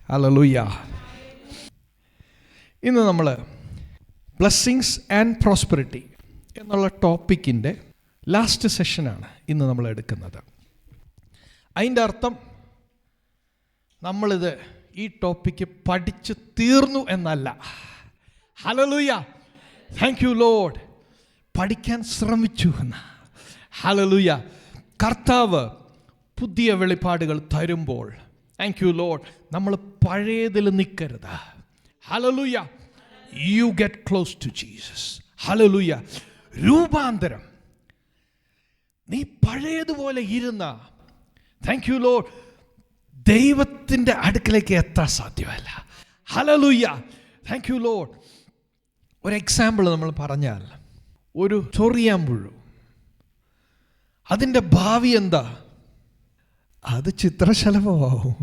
Hallelujah. ഇന്ന് നമ്മൾ blessings and prosperity എന്നുള്ള ടോപ്പിക്കിൻ്റെ ലാസ്റ്റ് സെഷനാണ് ഇന്ന് നമ്മൾ എടുക്കുന്നത്. അതിൻ്റെ അർത്ഥം നമ്മളിത് ഈ ടോപ്പിക്ക് പഠിച്ച് തീർന്നു എന്നല്ല. Hallelujah, thank you Lord. പഠിക്കാൻ ശ്രമിച്ചു എന്ന്. ഹല്ലേലൂയ. കർത്താവ് പുതിയ വെളിപ്പാടുകൾ തരുമ്പോൾ താങ്ക് യു ലോർഡ്, നമ്മൾ പഴയതിൽ നിൽക്കരുത്. Hallelujah. You get close to Jesus. Hallelujah. രൂപാന്തരം. നീ പഴയതുപോലെ ഇരുന്ന താങ്ക് യു ലോർഡ് ദൈവത്തിൻ്റെ അടുക്കലേക്ക് എത്താൻ സാധ്യമല്ല. Hallelujah, thank you Lord. ഒരു എക്സാമ്പിൾ നമ്മൾ പറഞ്ഞാൽ, ഒരു ചൊറിയാമ്പുഴു, അതിൻ്റെ ഭാവി എന്താ? അത് ചിത്രശലഭമാവും.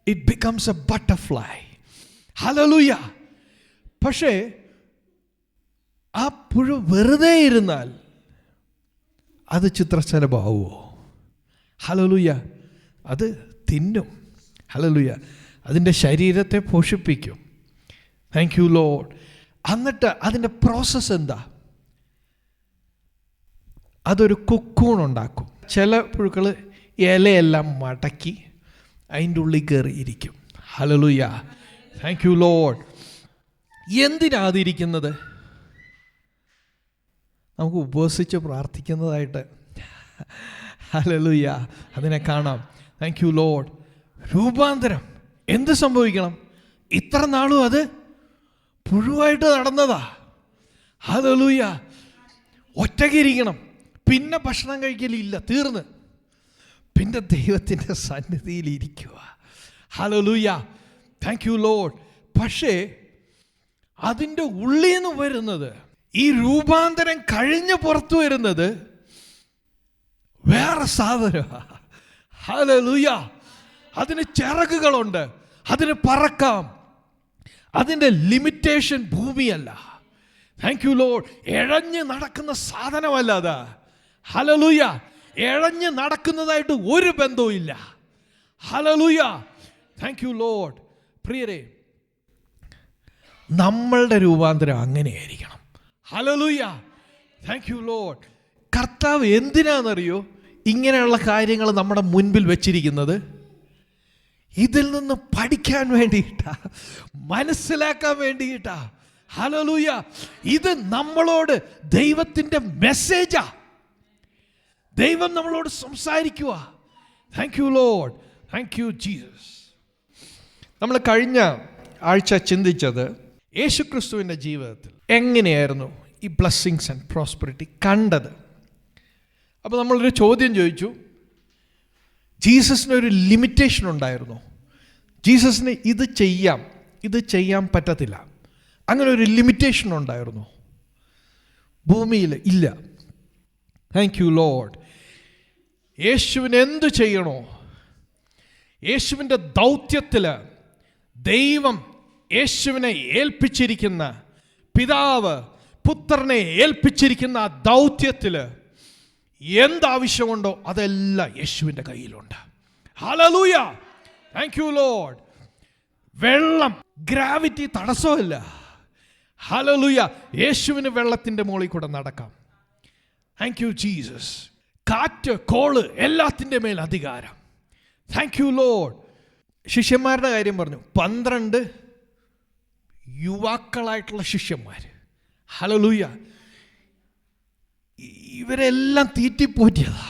It becomes a butterfly. Hallelujah. പക്ഷേ ആ പുഴു വെറുതെ ഇരുന്നാൽ അത് ചിത്രശലഭമാവുമോ? ഹല്ലേലൂയ. അത് തിന്നും. ഹല്ലേലൂയ. അതിൻ്റെ ശരീരത്തെ പോഷിപ്പിക്കും. Thank you Lord. എന്നിട്ട് അതിൻ്റെ പ്രോസസ്സ് എന്താ? അതൊരു കുക്കൂൺ ഉണ്ടാക്കും. ചില പുഴുക്കൾ ഇലയെല്ലാം മടക്കി അതിൻ്റെ ഉള്ളിൽ കയറിയിരിക്കും. Hallelujah, thank you Lord. എന്തിനാതിരിക്കുന്നത്? നമുക്ക് ഉപവസിച്ച് പ്രാർത്ഥിക്കുന്നതായിട്ട് ഹല്ലേലൂയ അതിനെ കാണാം. Thank you Lord. രൂപാന്തരം എന്ത് സംഭവിക്കണം? ഇത്ര നാളും അത് പുഴുവായിട്ട് നടന്നതാ. ഹല്ലേലൂയ. ഒറ്റയ്ക്കിരിക്കണം, പിന്നെ ഭക്ഷണം കഴിക്കലില്ല, തീർന്ന്. പിന്നെ ദൈവത്തിൻ്റെ സന്നിധിയിൽ ഇരിക്കുക. Hallelujah, thank you Lord. പക്ഷേ അതിൻ്റെ ഉള്ളിൽ നിന്ന് വരുന്നത്, ഈ രൂപാന്തരം കഴിഞ്ഞ് പുറത്തു വരുന്നത് വേറെ സാധനമാണ്. ഹല്ലേലൂയ. അതിന് ചിറകുകളുണ്ട്, അതിന് പറക്കാം. അതിൻ്റെ ലിമിറ്റേഷൻ ഭൂമിയല്ല. Thank you Lord. എഴഞ്ഞ് നടക്കുന്ന സാധനമല്ല അത്. ഹല്ലേലൂയ. എഴഞ്ഞ് നടക്കുന്നതായിട്ട് ഒരു ബന്ധവും ഇല്ല. Hallelujah, thank you Lord. പ്രിയരെ, നമ്മളുടെ രൂപാന്തരം അങ്ങനെയായിരിക്കണം. Hallelujah, thank you Lord. കർത്താവ് എന്തിനാണെന്നറിയോ ഇങ്ങനെയുള്ള കാര്യങ്ങൾ നമ്മുടെ മുൻപിൽ വെച്ചിരിക്കുന്നത്? ഇതിൽ നിന്ന് പഠിക്കാൻ വേണ്ടിയിട്ടാ, മനസ്സിലാക്കാൻ വേണ്ടിയിട്ടാ. ഹല്ലേലൂയ. ഇത് നമ്മളോട് ദൈവത്തിൻ്റെ മെസ്സേജാ. ദൈവം നമ്മളോട് സംസാരിക്കുക. Thank you Lord, thank you Jesus. നമ്മൾ കഴിഞ്ഞ ആഴ്ച ചിന്തിച്ചത് യേശുക്രിസ്തുവിൻ്റെ ജീവിതത്തിൽ എങ്ങനെയായിരുന്നു ഈ ബ്ലെസ്സിങ്സ് ആൻഡ് പ്രോസ്പെറിറ്റി കണ്ടത്. അപ്പോൾ നമ്മളൊരു ചോദ്യം ചോദിച്ചു, ജീസസിനൊരു ലിമിറ്റേഷൻ ഉണ്ടായിരുന്നു. ജീസസിന് ഇത് ചെയ്യാം, ഇത് ചെയ്യാൻ പറ്റത്തില്ല, അങ്ങനെ ഒരു ലിമിറ്റേഷൻ ഉണ്ടായിരുന്നു? ഭൂമിയിൽ ഇല്ല. Thank you Lord. യേശുവിന് എന്തു ചെയ്യണോ, യേശുവിൻ്റെ ദൗത്യത്തിൽ ദൈവം യേശുവിനെ ഏൽപ്പിച്ചിരിക്കുന്ന, പിതാവ് പുത്രനെ ഏൽപ്പിച്ചിരിക്കുന്ന ആ ദൗത്യത്തിൽ എന്താവശ്യമുണ്ടോ അതെല്ലാം യേശുവിൻ്റെ കയ്യിലുണ്ട്. Hallelujah, thank you Lord. വെള്ളം, ഗ്രാവിറ്റി തടസ്സമില്ല. ഹല്ലേലൂയ. യേശുവിന് വെള്ളത്തിൻ്റെ മുകളിൽ കൂടെ നടക്കാം. Thank you Jesus. കാറ്റ്, കോള്, എല്ലാത്തിൻ്റെ മേൽ അധികാരം. Thank you Lord. ശിഷ്യന്മാരുടെ കാര്യം പറഞ്ഞു. 12 യുവാക്കളായിട്ടുള്ള ശിഷ്യന്മാർ. ഹല്ലേലൂയ. ഇവരെല്ലാം തീറ്റിപ്പോറ്റിയതാ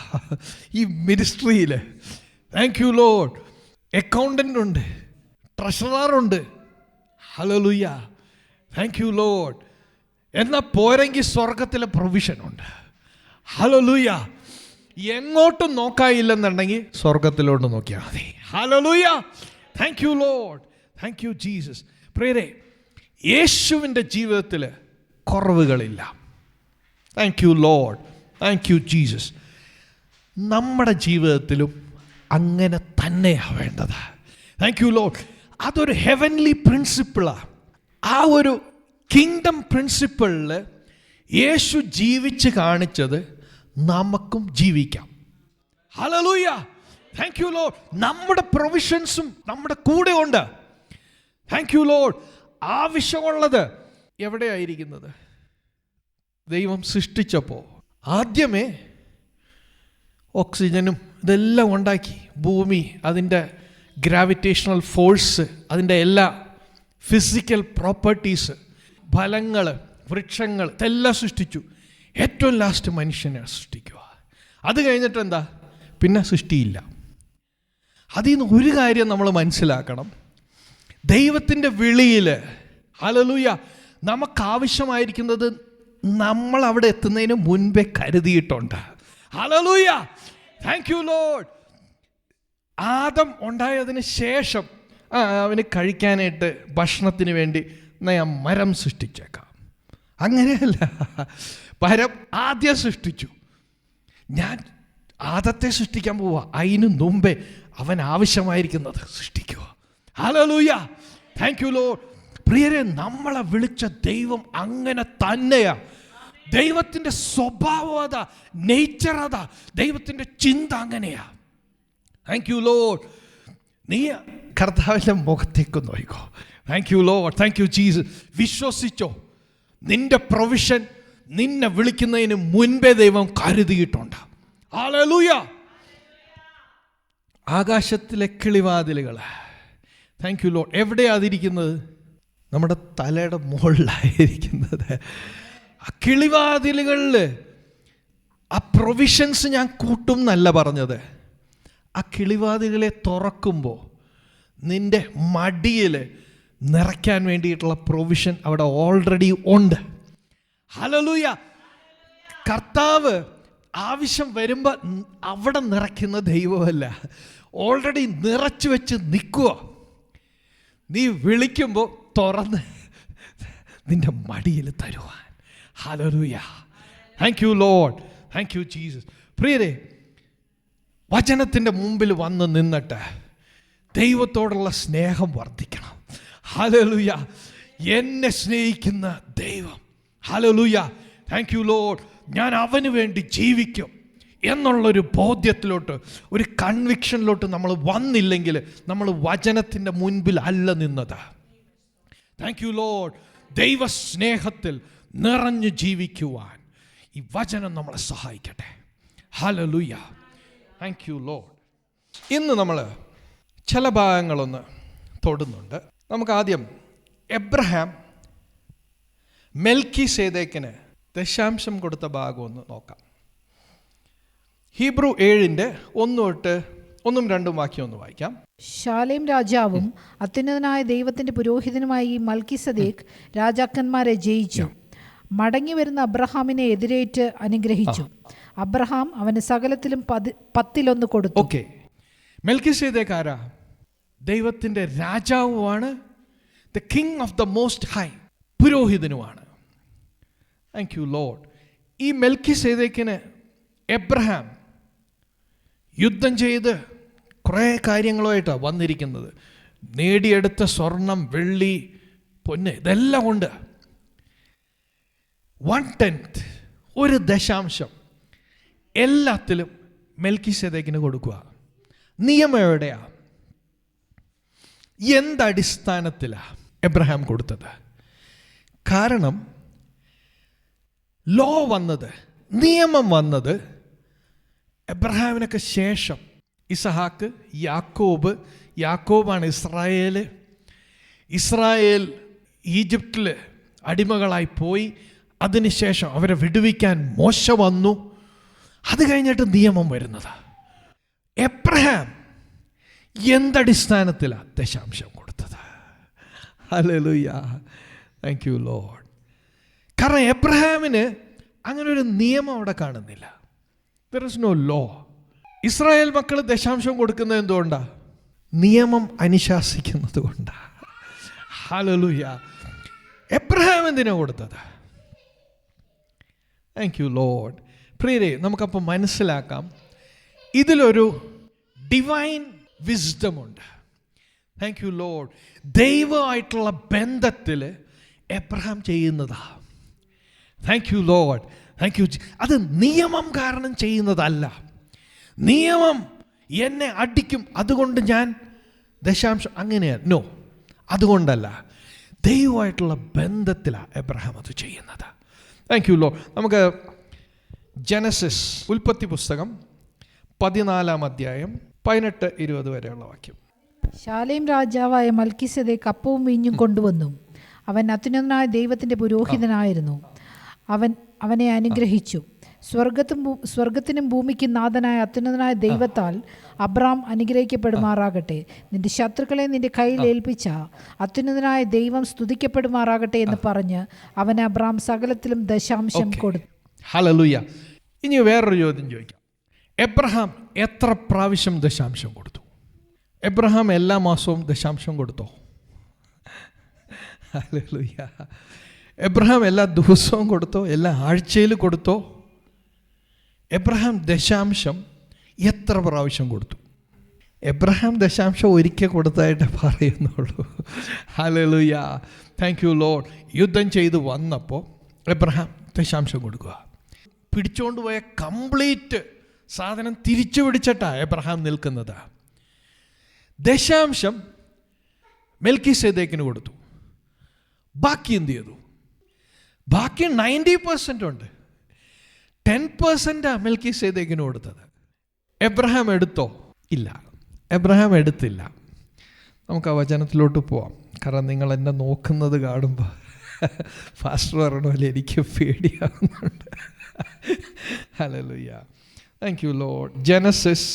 ഈ മിനിസ്ട്രിയിൽ. Thank you Lord. അക്കൗണ്ടൻ്റ് ഉണ്ട്, ട്രഷററുണ്ട്. Hallelujah, thank you Lord. എന്നാൽ പോരെങ്കിൽ സ്വർഗത്തിലെ പ്രൊവിഷനുണ്ട്. ഹല്ലേലൂയ. എങ്ങോട്ടും നോക്കായില്ലെന്നുണ്ടെങ്കിൽ സ്വർഗത്തിലോട്ട് നോക്കിയാൽ മതി. Hallelujah, thank you Lord, thank you Jesus. പ്രിയരെ, യേശുവിൻ്റെ ജീവിതത്തിൽ കുറവുകളില്ല. Thank you Lord, thank you Jesus. നമ്മുടെ ജീവിതത്തിലും അങ്ങനെ തന്നെയാണ് വേണ്ടത്. Thank you Lord. അതൊരു ഹെവൻലി പ്രിൻസിപ്പിളാണ്. ആ ഒരു കിങ്ഡം പ്രിൻസിപ്പിളിൽ യേശു ജീവിച്ച് കാണിച്ചത് നമുക്കും ജീവിക്കാം. Hallelujah, thank you Lord. നമ്മുടെ പ്രൊവിഷൻസും നമ്മുടെ കൂടെ ഉണ്ട്. Thank you Lord. ആവശ്യമുള്ളത് എവിടെയായിരിക്കുന്നത്? ദൈവം സൃഷ്ടിച്ചപ്പോൾ ആദ്യമേ ഓക്സിജനും ഇതെല്ലാം ഉണ്ടാക്കി. ഭൂമി, അതിൻ്റെ ഗ്രാവിറ്റേഷണൽ ഫോഴ്സ്, അതിൻ്റെ എല്ലാ ഫിസിക്കൽ പ്രോപ്പർട്ടീസ്, ഫലങ്ങൾ, വൃക്ഷങ്ങൾ ഇതെല്ലാം സൃഷ്ടിച്ചു. ഏറ്റവും ലാസ്റ്റ് മനുഷ്യനെ സൃഷ്ടിക്കുക. അത് കഴിഞ്ഞിട്ട് എന്താ? പിന്നെ സൃഷ്ടിയില്ല. അതിൽ നിന്ന് ഒരു കാര്യം നമ്മൾ മനസ്സിലാക്കണം. ദൈവത്തിൻ്റെ വിളിയിൽ ഹല്ലേലൂയ നമുക്കാവശ്യമായിരിക്കുന്നത് നമ്മൾ അവിടെ എത്തുന്നതിന് മുൻപേ കരുതിയിട്ടുണ്ട്. Hallelujah, thank you Lord. Adam ഉണ്ടായതിന് ശേഷം അവന് കഴിക്കാനായിട്ട് ഭക്ഷണത്തിന് വേണ്ടി ഞാൻ മരം സൃഷ്ടിച്ചേക്കാം. അങ്ങനെയല്ല, മരം ആദ്യം സൃഷ്ടിച്ചു. ഞാൻ ആദത്തെ സൃഷ്ടിക്കാൻ പോവുക, അതിന് മുമ്പേ അവൻ ആവശ്യമായിരിക്കുന്നത് സൃഷ്ടിക്കുക. Hallelujah, thank you Lord. പ്രിയരെ, നമ്മളെ വിളിച്ച ദൈവം അങ്ങനെ തന്നെയാ. ദൈവത്തിൻ്റെ സ്വഭാവം അതാ, നേച്ചർ അതാ, ദൈവത്തിൻ്റെ ചിന്ത അങ്ങനെയാ. Thank you Lord. നീ കർത്താവിൻ്റെ മുഖത്തേക്ക് നോക്കിക്കോ. Thank you Lord, thank you Jesus. വിശ്വസിച്ചോ, നിന്റെ പ്രൊവിഷൻ നിന്നെ വിളിക്കുന്നതിന് മുൻപേ ദൈവം കരുതിയിട്ടുണ്ട്. ഹല്ലേലൂയ. ആകാശത്തിലെ കിളിവാതിലുകൾ, താങ്ക് യു ലോർഡ്, എവിടെയാണ് അതിരിക്കുന്നത്? നമ്മുടെ തലയുടെ മുകളിലായിരിക്കുന്നത്. ആ കിളിവാതിലുകളിൽ ആ പ്രൊവിഷൻസ് ഞാൻ കൂട്ടും എന്നല്ല പറഞ്ഞത്. ആ കിളിവാതിലുകളെ തുറക്കുമ്പോൾ നിൻ്റെ മടിയിൽ നിറയ്ക്കാൻ വേണ്ടിയിട്ടുള്ള പ്രൊവിഷൻ അവിടെ ഓൾറെഡി ഉണ്ട്. ഹല്ലേലൂയ. കർത്താവ് ആവശ്യം വരുമ്പോൾ അവിടെ നിറയ്ക്കുന്ന ദൈവമല്ല, ഓൾറെഡി നിറച്ചു വെച്ച് നിൽക്കുക. നീ വിളിക്കുമ്പോൾ തുറന്ന് നിൻ്റെ മടിയിൽ തരുവാൻ. Hallelujah, thank you Lord, thank you Jesus. പ്രിയരെ, വചനത്തിൻ്റെ മുമ്പിൽ വന്ന് നിന്നിട്ട് ദൈവത്തോടുള്ള സ്നേഹം വർദ്ധിക്കണം. ഹല്ലേലൂയ. എന്നെ സ്നേഹിക്കുന്ന ദൈവം, ഹല്ലേലൂയ, താങ്ക് യു ലോർഡ്, ഞാൻ അവന് വേണ്ടി ജീവിക്കും എന്നുള്ളൊരു ബോധ്യത്തിലോട്ട്, ഒരു കൺവിക്ഷനിലോട്ട് നമ്മൾ വന്നില്ലെങ്കിൽ നമ്മൾ വചനത്തിൻ്റെ മുൻപിൽ അല്ല നിന്നത്. Thank you Lord. ദൈവസ്നേഹത്തിൽ നിറഞ്ഞു ജീവിക്കുവാൻ ഈ വചനം നമ്മളെ സഹായിക്കട്ടെ. Hallelujah, thank you Lord. ഇന്ന് നമ്മൾ ചില ഭാഗങ്ങളൊന്ന് തൊടുന്നുണ്ട്. നമുക്ക് ആദ്യം എബ്രഹാം മെൽക്കിസേദേക്കിന് ദശാംശം കൊടുത്ത ഭാഗം ഒന്ന് നോക്കാം. ഹീബ്രു 7:1-1 വാക്യം ഒന്ന് വായിക്കാം. ശാലേം രാജാവും അത്യുന്നതനായ ദൈവത്തിന്റെ പുരോഹിതനുമായി ഈ മൽക്കിസദേക്ക് രാജാക്കന്മാരെ ജയിച്ചു. മടങ്ങി വരുന്ന അബ്രഹാമിനെ എതിരേറ്റ് അനുഗ്രഹിച്ചു. അബ്രഹാം അവന് സകലത്തിലും 10 കൊടുത്തു. ഓക്കെ, മെൽക്കിസേദേക്ക് ആരാ? ദൈവത്തിന്റെ രാജാവുമാണ്, the king of the most high, പുരോഹിതനുമാണ്. Thank you Lord. ഈ മെൽക്കിസേദേക്കിന് എബ്രഹാം യുദ്ധം ചെയ്ത് കുറേ കാര്യങ്ങളുമായിട്ടാണ് വന്നിരിക്കുന്നത്. നേടിയെടുത്ത സ്വർണം, വെള്ളി, പൊന്ന് ഇതെല്ലാം ഉണ്ട്. 1/10, 1/10 എല്ലാത്തിലും മെൽക്കിസേദേക്കിന് കൊടുക്കുക. നിയമം എവിടെയാ? എന്തടിസ്ഥാനത്തിലാണ് എബ്രഹാം കൊടുത്തത്? കാരണം ലോ വന്നത്, നിയമം വന്നത് എബ്രഹാമിനൊക്കെ ശേഷം. ഇസഹാക്ക്, യാക്കോബാണ് ഇസ്രായേൽ ഈജിപ്തിൽ അടിമകളായി പോയി. അതിനുശേഷം അവരെ വിടുവിക്കാൻ മോശ വന്നു. അത് കഴിഞ്ഞിട്ട് നിയമം വരുന്നത്. എബ്രഹാം എന്തടിസ്ഥാനത്തിലാണ് ദശാംശം കൊടുത്തത്? Hallelujah, thank you lord. കാരണം എബ്രഹാമിന് അങ്ങനെ ഒരു നിയമം അവിടെ കാണുന്നില്ല. There is no law. Israel മക്കൾ ദശാംശം കൊടുക്കുന്നത് എന്തുകൊണ്ടാണ്? നിയമം അനുശാസിക്കുന്നത് കൊണ്ടാണ്. ഹല്ലേലൂയ. എബ്രഹാം എന്തിനാണ് കൊടുത്തത്? Thank you Lord. പ്രിയരെ, നമുക്കപ്പോൾ മനസ്സിലാക്കാം ഇതിലൊരു ഡിവൈൻ വിസ്ഡം ഉണ്ട്. Thank you Lord. ദൈവമായിട്ടുള്ള ബന്ധത്തിൽ എബ്രഹാം ചെയ്യുന്നതാ. Thank you Lord, thank you. അത് നിയമം കാരണം ചെയ്യുന്നതല്ല. നിയമം എന്നെ അടിക്കും അതുകൊണ്ട് ഞാൻ ദശാംശം, അങ്ങനെയാണ്. നോ, അതുകൊണ്ടല്ല, ദൈവമായിട്ടുള്ള ബന്ധത്തിലാണ് എബ്രഹാം അത് ചെയ്യുന്നത്. Thank you Lord. നമുക്ക് ജനസിസ്, ഉൽപ്പത്തി പുസ്തകം 14-ാം അധ്യായം 18-20 വരെയുള്ള വാക്യം. ശാലേം രാജാവായ മൽക്കീസേദെക്ക് അപ്പവും വീഞ്ഞും കൊണ്ടുവന്നു. അവൻ അത്യുന്നതനായ ദൈവത്തിൻ്റെ പുരോഹിതനായിരുന്നു. അവനെ അനുഗ്രഹിച്ചു. സ്വർഗത്തിനും ഭൂമിക്കും നാഥനായ അത്യുന്നതനായ ദൈവത്താൽ അബ്രാം അനുഗ്രഹിക്കപ്പെടുമാറാകട്ടെ. നിന്റെ ശത്രുക്കളെ നിന്റെ കയ്യിൽ ഏൽപ്പിച്ച അത്യുന്നതനായ ദൈവം സ്തുതിക്കപ്പെടുമാറാകട്ടെ എന്ന് പറഞ്ഞ് അവൻ അബ്രാം സകലത്തിലും ദശാംശം കൊടുത്തു. ഹല്ലേലൂയ. ഇനി വേറൊരു ചോദ്യം ചോദിക്കാം. എബ്രഹാം എത്ര പ്രാവശ്യം ദശാംശം കൊടുത്തു? എബ്രഹാം എല്ലാ മാസവും ദശാംശം കൊടുത്തോ? ഹല്ലേലൂയ. എബ്രഹാം എല്ലാ ദിവസവും കൊടുത്തോ? എല്ലാ ആഴ്ചയിൽ കൊടുത്തോ? എബ്രഹാം ദശാംശം എത്ര പ്രാവശ്യം കൊടുത്തു? എബ്രഹാം ദശാംശം ഒരിക്കൽ കൊടുത്തായിട്ട് പറയുന്നുള്ളൂ. ഹല്ലേലൂയ. Thank you Lord. യുദ്ധം ചെയ്ത് വന്നപ്പോൾ എബ്രഹാം ദശാംശം കൊടുക്കുക. പിടിച്ചുകൊണ്ട് പോയ കംപ്ലീറ്റ് സാധനം തിരിച്ചു പിടിച്ചിട്ടാണ് എബ്രഹാം നിൽക്കുന്നത്. ദശാംശം മെൽക്കിസേദെക്കിന് കൊടുത്തു. ബാക്കി എന്ത് ചെയ്തു? ബാക്കി 90% ഉണ്ട്. 10% മെൽക്കിസേദെക്കിന് കൊടുത്തത്. എബ്രഹാം എടുത്തോ? ഇല്ല, എബ്രഹാം എടുത്തില്ല. നമുക്ക് ആ വചനത്തിലോട്ട് പോവാം. കാരണം നിങ്ങൾ എന്നെ നോക്കുന്നത് കാണുമ്പോൾ ഫാസ്റ്റർ പറഞ്ഞ എനിക്ക് പേടിയാവുന്നുണ്ട്. Hallelujah. Thank you Lord. Genesis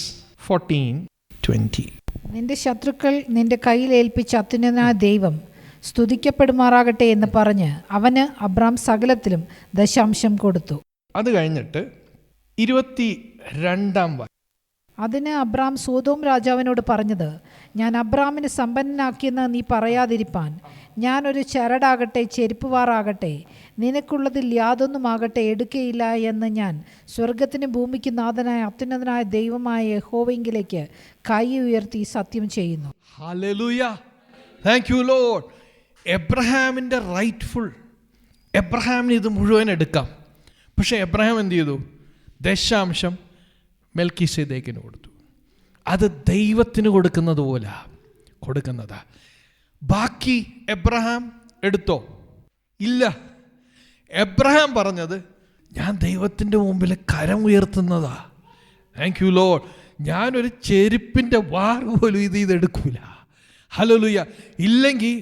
14:20. നിന്റെ ശത്രുക്കൾ നിന്റെ കയ്യിൽ ഏൽപ്പിച്ച അത്യുന്നതനായ ദൈവം സ്തുതിക്കപ്പെടുമാറാകട്ടെ എന്ന് പറഞ്ഞ് അവന് അബ്രാം സകലത്തിലും ദശാംശം കൊടുത്തു. അത് കഴിഞ്ഞിട്ട് 22-ാം വാക്യം. അതിന് അബ്രാം സോദോം രാജാവിനോട് പറഞ്ഞത്, ഞാൻ അബ്രാമിനെ സമ്പന്നനാക്കിയെന്ന് നീ പറയാതിരിപ്പാൻ ഞാനൊരു ചരടാകട്ടെ ചെരുപ്പുവാറാകട്ടെ നിനക്കുള്ളതിൽ യാതൊന്നുമാകട്ടെ എടുക്കയില്ല എന്ന് ഞാൻ സ്വർഗത്തിനും ഭൂമിക്കും നാഥനായ അത്യുന്നതനായ ദൈവമായ യഹോവയിലേക്ക് കൈ ഉയർത്തി സത്യം ചെയ്യുന്നു. ഹല്ലേലൂയ. Thank you Lord. എബ്രഹാമിൻ്റെ റൈറ്റ്ഫുൾ, എബ്രഹാമിന് ഇത് മുഴുവൻ എടുക്കാം. പക്ഷേ എബ്രഹാം എന്ത് ചെയ്തു? ദശാംശം മെൽക്കിസേദെക്കിന് കൊടുത്തു. അത് ദൈവത്തിന് കൊടുക്കുന്നത് പോലെ കൊടുക്കുന്നതാ. ബാക്കി എബ്രഹാം എടുത്തോ? ഇല്ല. എബ്രഹാം പറഞ്ഞത്, ഞാൻ ദൈവത്തിൻ്റെ മുമ്പിൽ കരം ഉയർത്തുന്നതാ. Thank you Lord. ഞാനൊരു ചെരുപ്പിൻ്റെ വാർ പോലും ഇതെടുക്കൂല. ഹല്ലേലൂയ. ഇല്ലെങ്കിൽ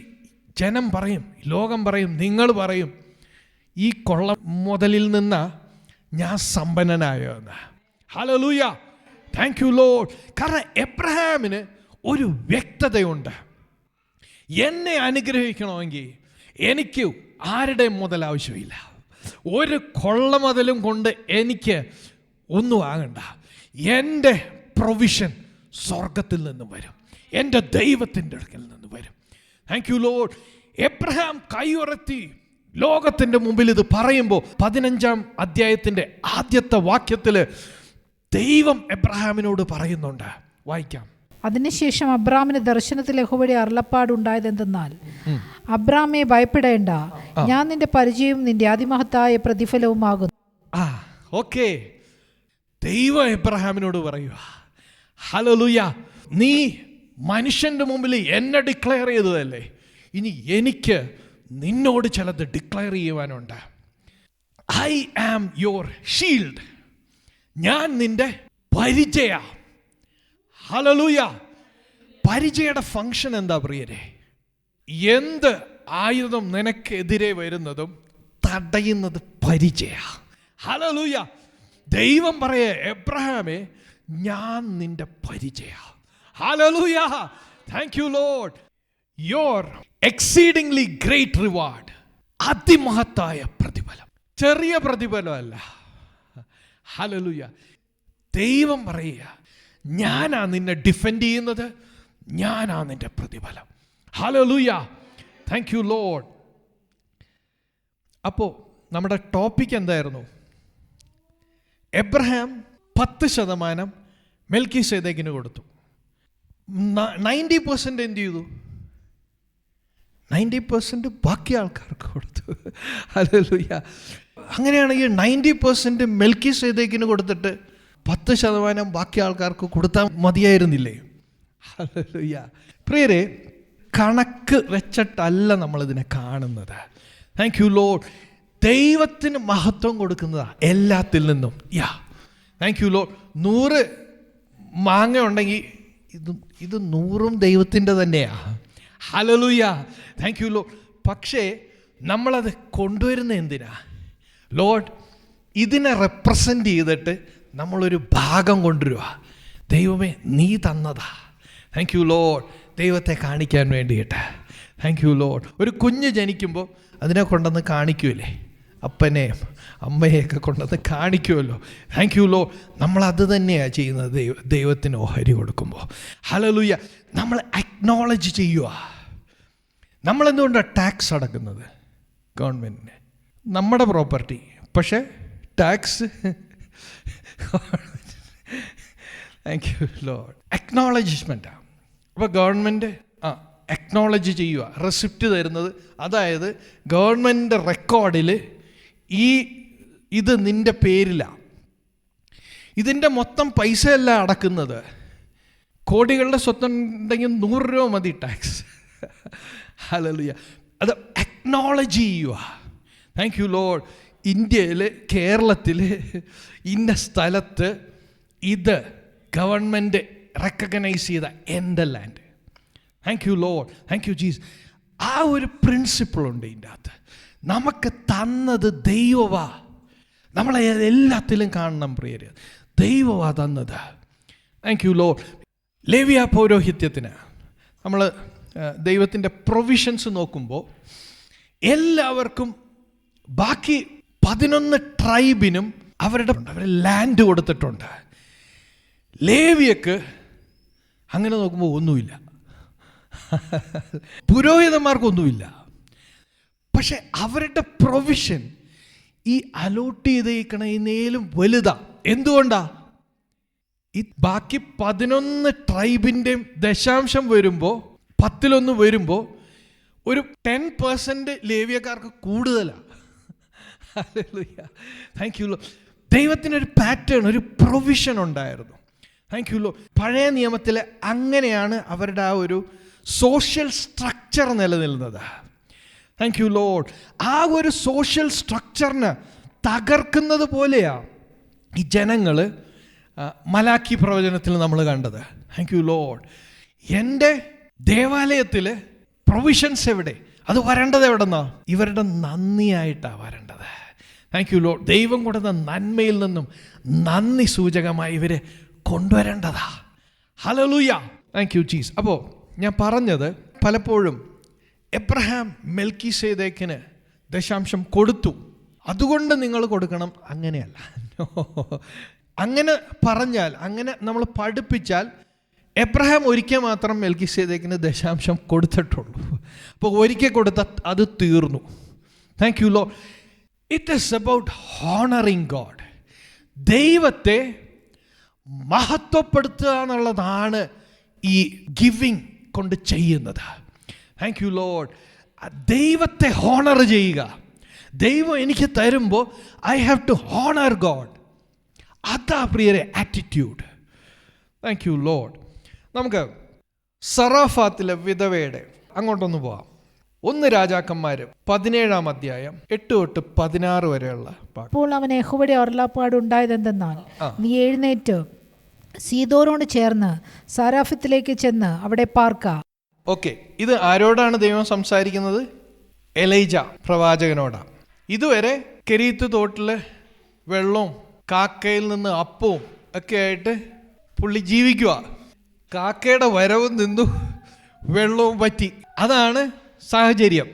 ജനം പറയും, ലോകം പറയും, നിങ്ങൾ പറയും, ഈ കൊള്ള മുതലിൽ നിന്നാ ഞാൻ സമ്പന്നനായെന്ന്. ഹല്ലേലൂയ. Thank you lord. കാരണം എബ്രഹാമിന് ഒരു വ്യക്തതയുണ്ട്. എന്നെ അനുഗ്രഹിക്കണമെങ്കിൽ എനിക്ക് ആരുടെ മുതൽ ആവശ്യമില്ല. ഒരു കൊള്ള മുതലും കൊണ്ട് എനിക്ക് ഒന്നും ആകണ്ട. എൻ്റെ പ്രൊവിഷൻ സ്വർഗത്തിൽ നിന്നും വരും, എൻ്റെ ദൈവത്തിൻ്റെ അടുക്കൽ നിന്ന് വരും. Thank you Lord. എബ്രഹാം കൈയുയർത്തി ലോകത്തിൻ്റെ മുമ്പിൽ ഇത് പറയുമ്പോൾ 15-ാം അധ്യായത്തിൻ്റെ ആദ്യത്തെ വാക്യത്തിൽ ദൈവം എബ്രഹാമിനോട് പറയുന്നുണ്ട്. വായിക്കാം. അതിനുശേഷം അബ്രാമിന് ദർശനത്തിൽ യഹോവയുടെ അരുളപ്പാടുണ്ടായതെന്തെന്നാൽ, അബ്രാമേ ഭയപ്പെടേണ്ട, ഞാൻ നിന്റെ പരിചയവും നിന്റെ അതിമഹത്തായ പ്രതിഫലവുമാകുന്നു. ഓക്കെ. ദൈവം എബ്രഹാമിനോട് പറയുക, ഹല്ലേലൂയ, നീ മനുഷ്യൻ്റെ മുമ്പിൽ എന്നെ ഡിക്ലെയർ ചെയ്തതല്ലേ, ഇനി എനിക്ക് നിന്നോട് ചിലത് ഡിക്ലെയർ ചെയ്യുവാനുണ്ട്. I am your shield. ഞാൻ നിന്റെ പരിചയ. ഹല്ലേലൂയ. പരിചയയുടെ ഫങ്ഷൻ എന്താ പ്രിയരെ? എന്ത് ആയുധം നിനക്കെതിരെ വരുന്നതും തടയുന്നത് പരിചയ. ഹല്ലേലൂയ. ദൈവം പറയേ, എബ്രഹാമേ, ഞാൻ നിന്റെ പരിചയ. Hallelujah. Thank you Lord. Your exceedingly great reward. അതിമഹത്തായ പ്രതിഫലം, ചെറിയ പ്രതിഫലമല്ല. ഹല്ലേലൂയ. ദൈവം പറയുക, ഞാനാ നിന്നെ ഡിഫെൻഡ് ചെയ്യുന്നത്, ഞാനാ നിന്റെ പ്രതിഫലം. ഹല്ലേലൂയ. Thank you Lord. അപ്പോൾ നമ്മുടെ ടോപ്പിക് എന്തായിരുന്നു? എബ്രഹാം 10% മെൽക്കിസേദെക്കിന് കൊടുത്തു. 90% എന്ത് ചെയ്തു? 90% ബാക്കി ആൾക്കാർക്ക് കൊടുത്തു. ഹല്ലേലൂയ. അങ്ങനെയാണെങ്കിൽ 90% മെൽക്കിസേദെക്കിന് കൊടുത്തിട്ട് 10% ബാക്കി ആൾക്കാർക്ക് കൊടുത്താൽ മതിയായിരുന്നില്ലേ? ഹല്ലേലൂയ. പ്രിയരെ, കണക്ക് വെച്ചിട്ടല്ല നമ്മളിതിനെ കാണുന്നത്. Thank you lord. ദൈവത്തിന് മഹത്വം കൊടുക്കുന്നതാണ് എല്ലാത്തിൽ നിന്നും. Thank you Lord. 100 മാങ്ങ ഉണ്ടെങ്കിൽ ഇത് 100ഉം ദൈവത്തിൻ്റെ തന്നെയാണ്. ഹല്ലേലൂയ. Thank you Lord. പക്ഷേ നമ്മളത് കൊണ്ടുവരുന്ന എന്തിനാ? ലോർഡ്, ഇതിനെ റെപ്രസെൻ്റ് ചെയ്തിട്ട് നമ്മളൊരു ഭാഗം കൊണ്ടുവരിക. ദൈവമേ, നീ തന്നതാ. Thank you lord. ദൈവത്തെ കാണിക്കാൻ വേണ്ടിയിട്ട്. Thank you Lord. ഒരു കുഞ്ഞ് ജനിക്കുമ്പോൾ അതിനെ കൊണ്ടുവന്ന് കാണിക്കൂലേ? അപ്പനെയും അമ്മയെയൊക്കെ കൊണ്ടുവന്ന് കാണിക്കുമല്ലോ. Thank you Lord. നമ്മളത് തന്നെയാണ് ചെയ്യുന്നത് ദൈവത്തിന് ഓഹരി കൊടുക്കുമ്പോൾ. ഹല്ലേലൂയ. നമ്മൾ അക്നോളജ് ചെയ്യുക. നമ്മളെന്തുകൊണ്ടാണ് ടാക്സ് അടക്കുന്നത്? ഗവൺമെൻറ്റിന് നമ്മുടെ പ്രോപ്പർട്ടി, പക്ഷേ ടാക്സ്. Thank you Lord. അക്നോളജ്മെൻറ്റാണ്. അപ്പോൾ ഗവൺമെൻറ് അക്നോളജ് ചെയ്യുക, റെസിപ്റ്റ് തരുന്നത്. അതായത് ഗവൺമെൻറ് റെക്കോർഡിൽ ഇത് നിൻ്റെ പേരിലാണ്. ഇതിൻ്റെ മൊത്തം പൈസയല്ല അടക്കുന്നത്. കോടികളുടെ സ്വത്തുണ്ടെങ്കിൽ 100 രൂപ മതി ടാക്സ്. ഹല്ലേലൂയ. അത് അക്നോളജ് ചെയ്യുക. Thank you Lord. ഇന്ത്യയിൽ, കേരളത്തിൽ, ഇന്ന സ്ഥലത്ത് ഇത് ഗവൺമെൻറ് റെക്കഗ്നൈസ് ചെയ്ത എൻ്റെ land. Thank you Lord. Thank you Jesus. ആ ഒരു പ്രിൻസിപ്പിളുണ്ട് ഇതിൻ്റെ അകത്ത്. നമുക്ക് തന്നത് ദൈവവാ. നമ്മളെ എല്ലാത്തിലും കാണണം പ്രിയരെ, ദൈവവാ തന്നത്. Thank you Lord. ലേവ്യ പൗരോഹിത്യത്തിന് നമ്മൾ ദൈവത്തിൻ്റെ പ്രൊവിഷൻസ് നോക്കുമ്പോൾ എല്ലാവർക്കും, ബാക്കി 11 ട്രൈബിനും അവർ ലാൻഡ് കൊടുത്തിട്ടുണ്ട്. ലേവ്യക്ക് അങ്ങനെ നോക്കുമ്പോൾ ഒന്നുമില്ല. പുരോഹിതന്മാർക്കൊന്നുമില്ല. പക്ഷെ അവരുടെ പ്രൊവിഷൻ ഈ അലോട്ട് ചെയ്തേക്കണേലും വലുതാ. എന്തുകൊണ്ടാ? ഈ ബാക്കി 11 ട്രൈബിൻ്റെയും ദശാംശം വരുമ്പോൾ, 10 വരുമ്പോൾ ഒരു 10% ലേവ്യക്കാർക്ക് കൂടുതലാണ്. Thank you Lord. ദൈവത്തിനൊരു പാറ്റേൺ, ഒരു പ്രൊവിഷൻ ഉണ്ടായിരുന്നു. Thank you Lord. പഴയ നിയമത്തിൽ അങ്ങനെയാണ് അവരുടെ ആ ഒരു സോഷ്യൽ സ്ട്രക്ചർ നിലനിൽക്കുന്നത്. Thank you Lord. ആ ഒരു സോഷ്യൽ സ്ട്രക്ചറിന് തകർക്കുന്നത് പോലെയാണ് ഈ ജനങ്ങൾ മലാക്കി പ്രവചനത്തിൽ നമ്മൾ കണ്ടത്. Thank you Lord. എൻ്റെ ദേവാലയത്തിൽ പ്രൊവിഷൻസ് എവിടെ? അത് വരേണ്ടത് എവിടെന്നാ? ഇവരുടെ നന്ദിയായിട്ടാണ് വരേണ്ടത്. Thank you Lord. ദൈവം കൊടുത്ത നന്മയിൽ നിന്നും നന്ദി സൂചകമായി ഇവരെ കൊണ്ടുവരേണ്ടതാ. ഹല്ലേലൂയ. Thank you Jesus. അപ്പോൾ ഞാൻ പറഞ്ഞത്, പലപ്പോഴും എബ്രഹാം മെൽക്കിസേദേക്കിന് ദശാംശം കൊടുത്തു, അതുകൊണ്ട് നിങ്ങൾ കൊടുക്കണം, അങ്ങനെയല്ല. അങ്ങനെ പറഞ്ഞാൽ, അങ്ങനെ നമ്മൾ പഠിപ്പിച്ചാൽ, എബ്രഹാം ഒരിക്കൽ മാത്രം മെൽക്കിസേദേക്കിന് ദശാംശം കൊടുത്തിട്ടുള്ളൂ. അപ്പോൾ ഒരിക്കൽ കൊടുത്ത അത് തീർന്നു. Thank you lord. It is about honouring God. ദൈവത്തെ മഹത്വപ്പെടുത്തുക എന്നുള്ളതാണ് ഈ ഗിവിങ് കൊണ്ട് ചെയ്യുന്നത്. Thank you lord. ദൈവത്തെ ഹോണർ ചെയ്യുക. ദൈവം എനിക്ക് തരുമ്പോൾ I have to honour God. അതാ പ്രിയരെ ആറ്റിറ്റ്യൂഡ്. Thank you Lord. നമുക്ക് സറാഫാത്തിലെ വിധവയുടെ അങ്ങോട്ടൊന്ന് പോവാം. 1 രാജാക്കന്മാർ 17-ാം അധ്യായം 8 തൊട്ട് 16 വരെയുള്ള പാട്ട്. അപ്പോൾ അവന് യഹോവയുടെ അരുളപ്പാട് ഉണ്ടായതെന്തെന്നാൽ, നീ എഴുന്നേറ്റ് സീദോനോട് ചേർന്ന് സാരാഫത്തിലേക്ക് ചെന്ന് അവിടെ പാർക്ക. ഓക്കെ, ഇത് ആരോടാണ് ദൈവം സംസാരിക്കുന്നത്? എലൈജ പ്രവാചകനോടാണ്. ഇതുവരെ കെരീത്ത് തോട്ടിൽ വെള്ളവും കാക്കയിൽ നിന്ന് അപ്പവും ഒക്കെ ആയിട്ട് പുള്ളി ജീവിക്കുക. കാക്കയുടെ വരവും നിന്നു, വെള്ളവും പറ്റി. അതാണ് സാഹചര്യം.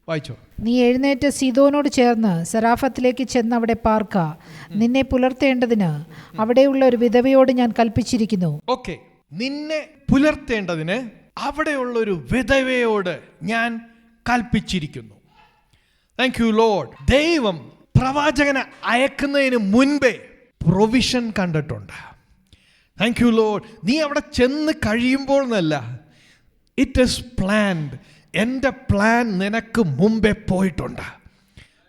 വായിച്ചോ. നീ എഴുന്നേറ്റ് സീദോനോട് ചേർന്ന് സരാഫത്തിലേക്ക് ചെന്ന് അവിടെ പാർക്ക. നിന്നെ പുലർത്തേണ്ടതിന് അവിടെയുള്ള ഒരു വിധവയോട് ഞാൻ കൽപ്പിച്ചിരിക്കുന്നു. ഓക്കെ, നിന്നെ പുലർത്തേണ്ടതിന് അവിടെയുള്ള ഒരു വിധവയോട് ഞാൻ കൽപ്പിച്ചിരിക്കുന്നു. Thank you Lord. ദൈവം പ്രവാചകനെ അയക്കുന്നതിന് മുൻപേ പ്രൊവിഷൻ കണ്ടിട്ടുണ്ട്. Thank you Lord. നീ അവിടെ ചെന്ന് കഴിയുമ്പോൾ എന്നല്ല, ഇറ്റ് ഈസ് പ്ലാൻഡ്. എൻ്റെ പ്ലാൻ നിനക്ക് മുമ്പേ പോയിട്ടുണ്ട്.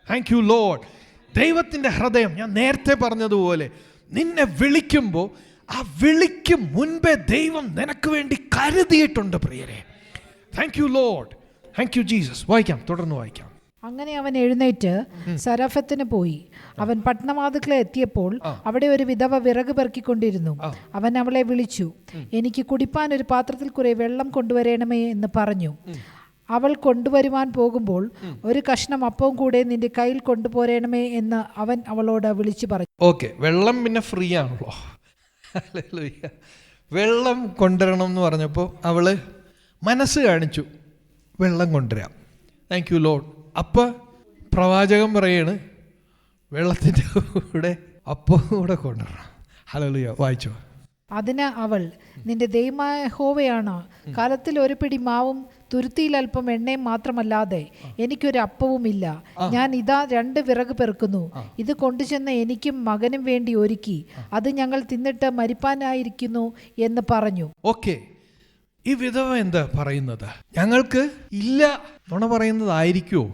Thank you Lord. ദൈവത്തിൻ്റെ ഹൃദയം, ഞാൻ നേരത്തെ പറഞ്ഞതുപോലെ, നിന്നെ വിളിക്കുമ്പോൾ ആ വിളിക്ക് മുൻപേ ദൈവം നിനക്ക് വേണ്ടി കരുതിയിട്ടുണ്ട് പ്രിയരെ. Thank you Lord, thank you Jesus. വായിക്കാം, തുടർന്ന് വായിക്കാം. അങ്ങനെ അവൻ എഴുന്നേറ്റ് സരഫത്തിന് പോയി. അവൻ പട്ടണവാതിൽക്കൽ എത്തിയപ്പോൾ അവിടെ ഒരു വിധവ വിറക് പെറുക്കിക്കൊണ്ടിരുന്നു. അവൻ അവളെ വിളിച്ചു, എനിക്ക് കുടിപ്പാൻ ഒരു പാത്രത്തിൽ കുറെ വെള്ളം കൊണ്ടുവരണമേ എന്ന് പറഞ്ഞു. അവൾ കൊണ്ടുവരുവാൻ പോകുമ്പോൾ, ഒരു കഷ്ണം അപ്പവും കൂടെ നിന്റെ കയ്യിൽ കൊണ്ടുപോരണമേ എന്ന് അവൻ അവളോട് വിളിച്ചു പറഞ്ഞു. ഓക്കെ, വെള്ളം പിന്നെ ഫ്രീ ആണല്ലോ. വെള്ളം കൊണ്ടുവരണം എന്ന് പറഞ്ഞപ്പോൾ അവള് മനസ്സ് കാണിച്ചു, വെള്ളം കൊണ്ടുവരാം. Thank you Lord. അപ്പം പ്രവാചകൻ പറയാണ്, വെള്ളത്തിൻ്റെ കൂടെ അപ്പം കൂടെ കൊണ്ടുവരണം. ഹല്ലേലൂയ. വായിച്ചോ. അതിന് അവൾ, നിന്റെ ദൈവമായ യഹോവയാണ് കാലത്തിൽ ഒരു പിടി മാവും തുരുത്തിയിൽ അല്പം എണ്ണയും മാത്രമല്ലാതെ എനിക്കൊരു അപ്പവുമില്ല. ഞാൻ ഇതാ 2 വിറക് പെറുക്കുന്നു. ഇത് കൊണ്ടുചെന്ന് എനിക്കും മകനും വേണ്ടി ഒരുക്കി. അത് ഞങ്ങൾ തിന്നിട്ട് മരിപ്പാനായിരിക്കുന്നു എന്ന് പറഞ്ഞു. ഓക്കെ, ഈ വിധവ എന്താ പറയുന്നത്? ഞങ്ങൾക്ക് ഇല്ല നുണ പറയുന്നതായിരിക്കുമോ?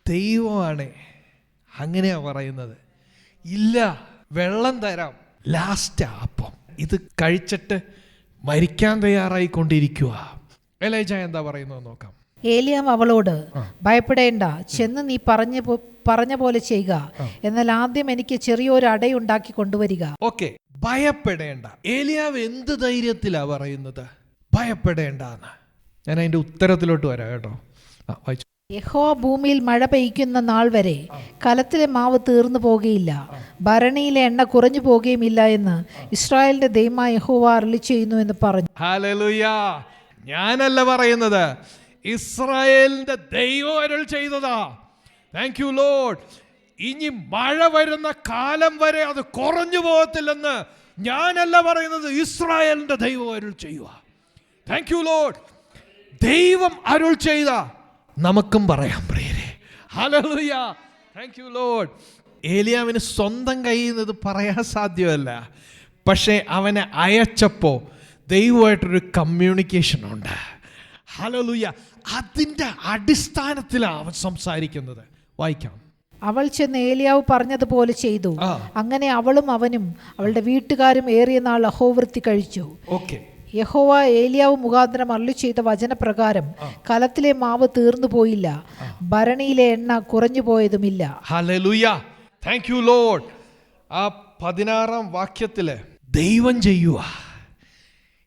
ദൈവമാണ് അങ്ങനെയാ പറയുന്നത്. ഇല്ല, വെള്ളം തരാം, ലാസ്റ്റ് അപ്പം. ഇത് കഴിച്ചിട്ട് മരിക്കാൻ തയ്യാറായിക്കൊണ്ടിരിക്കുക. എലൈജ എന്താ പറയുന്നത് നോക്കാം. ഏലിയാവ് അവളോട്, ഭയപ്പെടേണ്ട, ചെന്ന് നീ പറഞ്ഞ പോലെ ചെയ്യുക. എന്നാൽ ആദ്യം എനിക്ക് ചെറിയൊരു അടയുണ്ടാക്കി കൊണ്ടുവരിക. ഓക്കെ, ഭയപ്പെടേണ്ട. ഏലിയാവ് എന്ത് ധൈര്യത്തിലാ പറയുന്നത് ഭയപ്പെടേണ്ടെന്ന്? ഞാൻ അതിന്റെ ഉത്തരത്തിലോട്ട് വരാം കേട്ടോ. വായിച്ചു. യഹോവ ഭൂമിയിൽ മഴ പെയ്യ്ക്കുന്ന നാൾ വരെ കലത്തിലെ മാവ് തീർന്നു പോകുകയില്ല, ഭരണിയിലെ എണ്ണ കുറഞ്ഞു പോകുകയുമില്ല എന്ന് ഇസ്രായേലിന്റെ ദൈവമായ യഹോവ അരുളിച്ചെയ്യുന്നു എന്ന് പറഞ്ഞു. ഹല്ലേലൂയ. ഞാനല്ല പറയുന്നത്, ഇസ്രായേലിന്റെ ദൈവം അരുൾ ചെയ്തതാ. Thank you Lord. ഇനി മഴ വരുന്ന കാലം വരെ അത് കുറഞ്ഞു പോകത്തില്ലെന്ന് ഞാനല്ല പറയുന്നത്, ഇസ്രായേലിന്റെ ദൈവം അരുൾ ചെയ്യുക. Thank you Lord. ദൈവം അരുൾ ചെയ്ത നമുക്കും പറയാം പ്രിയരെ. ഹല്ലേലൂയ. Thank you Lord. ഏലിയാവിന് സ്വന്തം കയ്യിൽ നിന്ന് ഇത് പറയാൻ സാധ്യമല്ല. പക്ഷേ അവനെ അയച്ചപ്പോൾ ദൈവമായിട്ടൊരു കമ്മ്യൂണിക്കേഷൻ ഉണ്ട്. ഹല്ലേലൂയ. അതിൻ്റെ അടിസ്ഥാനത്തിലാണ് അവൻ സംസാരിക്കുന്നത്. വായിക്കാം. അവൾ ചെന്ന് ഏലിയാവ് പറഞ്ഞതുപോലെ ചെയ്തു. അങ്ങനെ അവളും അവനും അവളുടെ വീട്ടുകാരും ഏറിയ നാൾ അഹോവൃത്തി കഴിച്ചു. ഓക്കെ, യഹോവ ഏലിയാവ് മുഖാന്തരം അരുളി ചെയ്ത വചനപ്രകാരം കലത്തിലെ മാവ് തീർന്നു പോയില്ല, ഭരണിയിലെ എണ്ണ കുറഞ്ഞു പോയതുമില്ല. ഹല്ലേലൂയ. Thank you Lord. ആ 16-ാം വാക്യത്തില് ദൈവം ചെയ്യുക,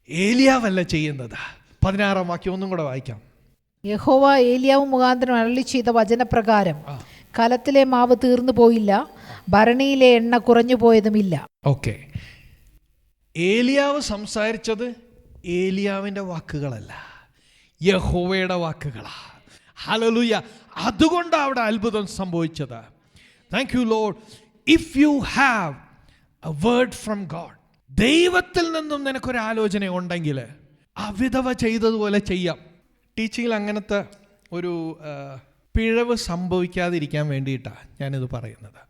ഏലിയാവല്ല ചെയ്യുന്നത്. 16-ാം വാക്യം ഒന്നും കൂടെ വായിക്കാം. യഹോവ ഏലിയാവ് മുഖാന്തരം അരുളി ചെയ്ത വചനപ്രകാരം കലത്തിലെ മാവ് തീർന്നു പോയില്ല, ഭരണിയിലെ എണ്ണ കുറഞ്ഞു പോയതുമില്ല. ഓക്കെ, ഏലിയാവ് സംസാരിച്ചത് ഏലിയാവിൻ്റെ വാക്കുകളല്ല, യഹോവയുടെ വാക്കുകളാ. ഹല്ലേലൂയ. അതുകൊണ്ടാണ് അവിടെ അത്ഭുതം സംഭവിച്ചത്. Thank you Lord. If you have A word from God, ദൈവത്തിൽ നിന്നും നിനക്കൊരു ആലോചന ഉണ്ടെങ്കിൽ ആ വിധവ ചെയ്തതുപോലെ ചെയ്യാം. ടീച്ചിങ്ങിൽ അങ്ങനത്തെ ഒരു പിഴവ് സംഭവിക്കാതിരിക്കാൻ വേണ്ടിയിട്ടാണ് ഞാനിത് പറയുന്നത്.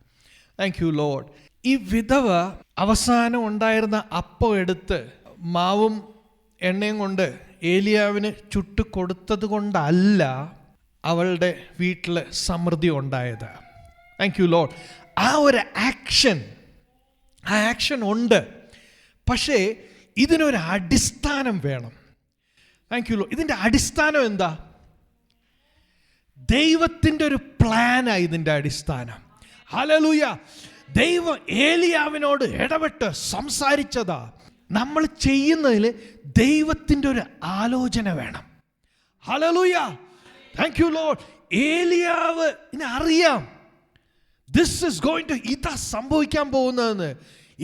Thank you Lord. ഈ വിധവ അവസാനം ഉണ്ടായിരുന്ന അപ്പം എടുത്ത് മാവും എണ്ണയും കൊണ്ട് ഏലിയാവിന് ചുട്ടു കൊടുത്തത് കൊണ്ടല്ല അവളുടെ വീട്ടിൽ സമൃദ്ധി ഉണ്ടായത്. Thank you Lord. ആ ഒരു ആക്ഷൻ ഉണ്ട്. പക്ഷേ ഇതിനൊരു അടിസ്ഥാനം വേണം. Thank you Lord. ഇതിൻ്റെ അടിസ്ഥാനം എന്താ? ദൈവത്തിൻ്റെ ഒരു പ്ലാനാണ് ഇതിൻ്റെ അടിസ്ഥാനം. ഹല്ലേലൂയ. ദൈവം ഏലിയാവിനോട് ഇടപെട്ട് സംസാരിച്ചതാ. നമ്മൾ ചെയ്യുന്നതിൽ ദൈവത്തിൻ്റെ ഒരു ആലോചന വേണം. ഹല്ലേലൂയ. Thank you Lord. ഏലിയാവ് അറിയാം ദിസ് ഇസ് ഗോയിങ് ടു, ഇതാ സംഭവിക്കാൻ പോകുന്നതെന്ന്.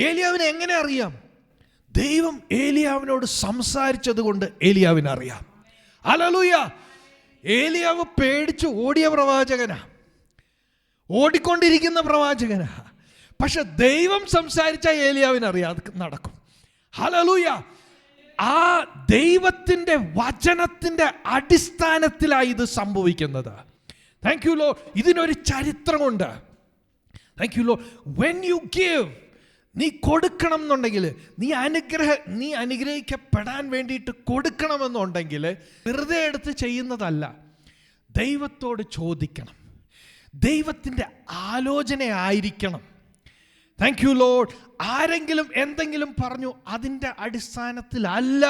ഏലിയാവിനെ എങ്ങനെ അറിയാം? ദൈവം ഏലിയാവിനോട് സംസാരിച്ചത് കൊണ്ട് ഏലിയാവിനെ അറിയാം. ഹല്ലേലൂയ. ഏലിയാവ് പേടിച്ച് ഓടിയ പ്രവാചകനാ, ഓടിക്കൊണ്ടിരിക്കുന്ന പ്രവാചകനാ. പക്ഷെ ദൈവം സംസാരിച്ച ഏലിയാവിനറിയാം അത് നടക്കും. ഹല്ലേലൂയ. ആ ദൈവത്തിൻ്റെ വചനത്തിൻ്റെ അടിസ്ഥാനത്തിലാണ് ഇത് സംഭവിക്കുന്നത്. Thank you Lord. ഇതിനൊരു ചരിത്രമുണ്ട്. Thank you Lord. When you give, നീ കൊടുക്കണം എന്നുണ്ടെങ്കിൽ, നീ അനുഗ്രഹിക്കപ്പെടാൻ വേണ്ടിയിട്ട് കൊടുക്കണമെന്നുണ്ടെങ്കിൽ വെറുതെ എടുത്ത് ചെയ്യുന്നതല്ല, ദൈവത്തോട് ചോദിക്കണം. ദൈവത്തിൻ്റെ ആലോചന ആയിരിക്കണം. Thank you lord. ആരെങ്കിലും എന്തെങ്കിലും പറഞ്ഞു അതിൻ്റെ അടിസ്ഥാനത്തിലല്ല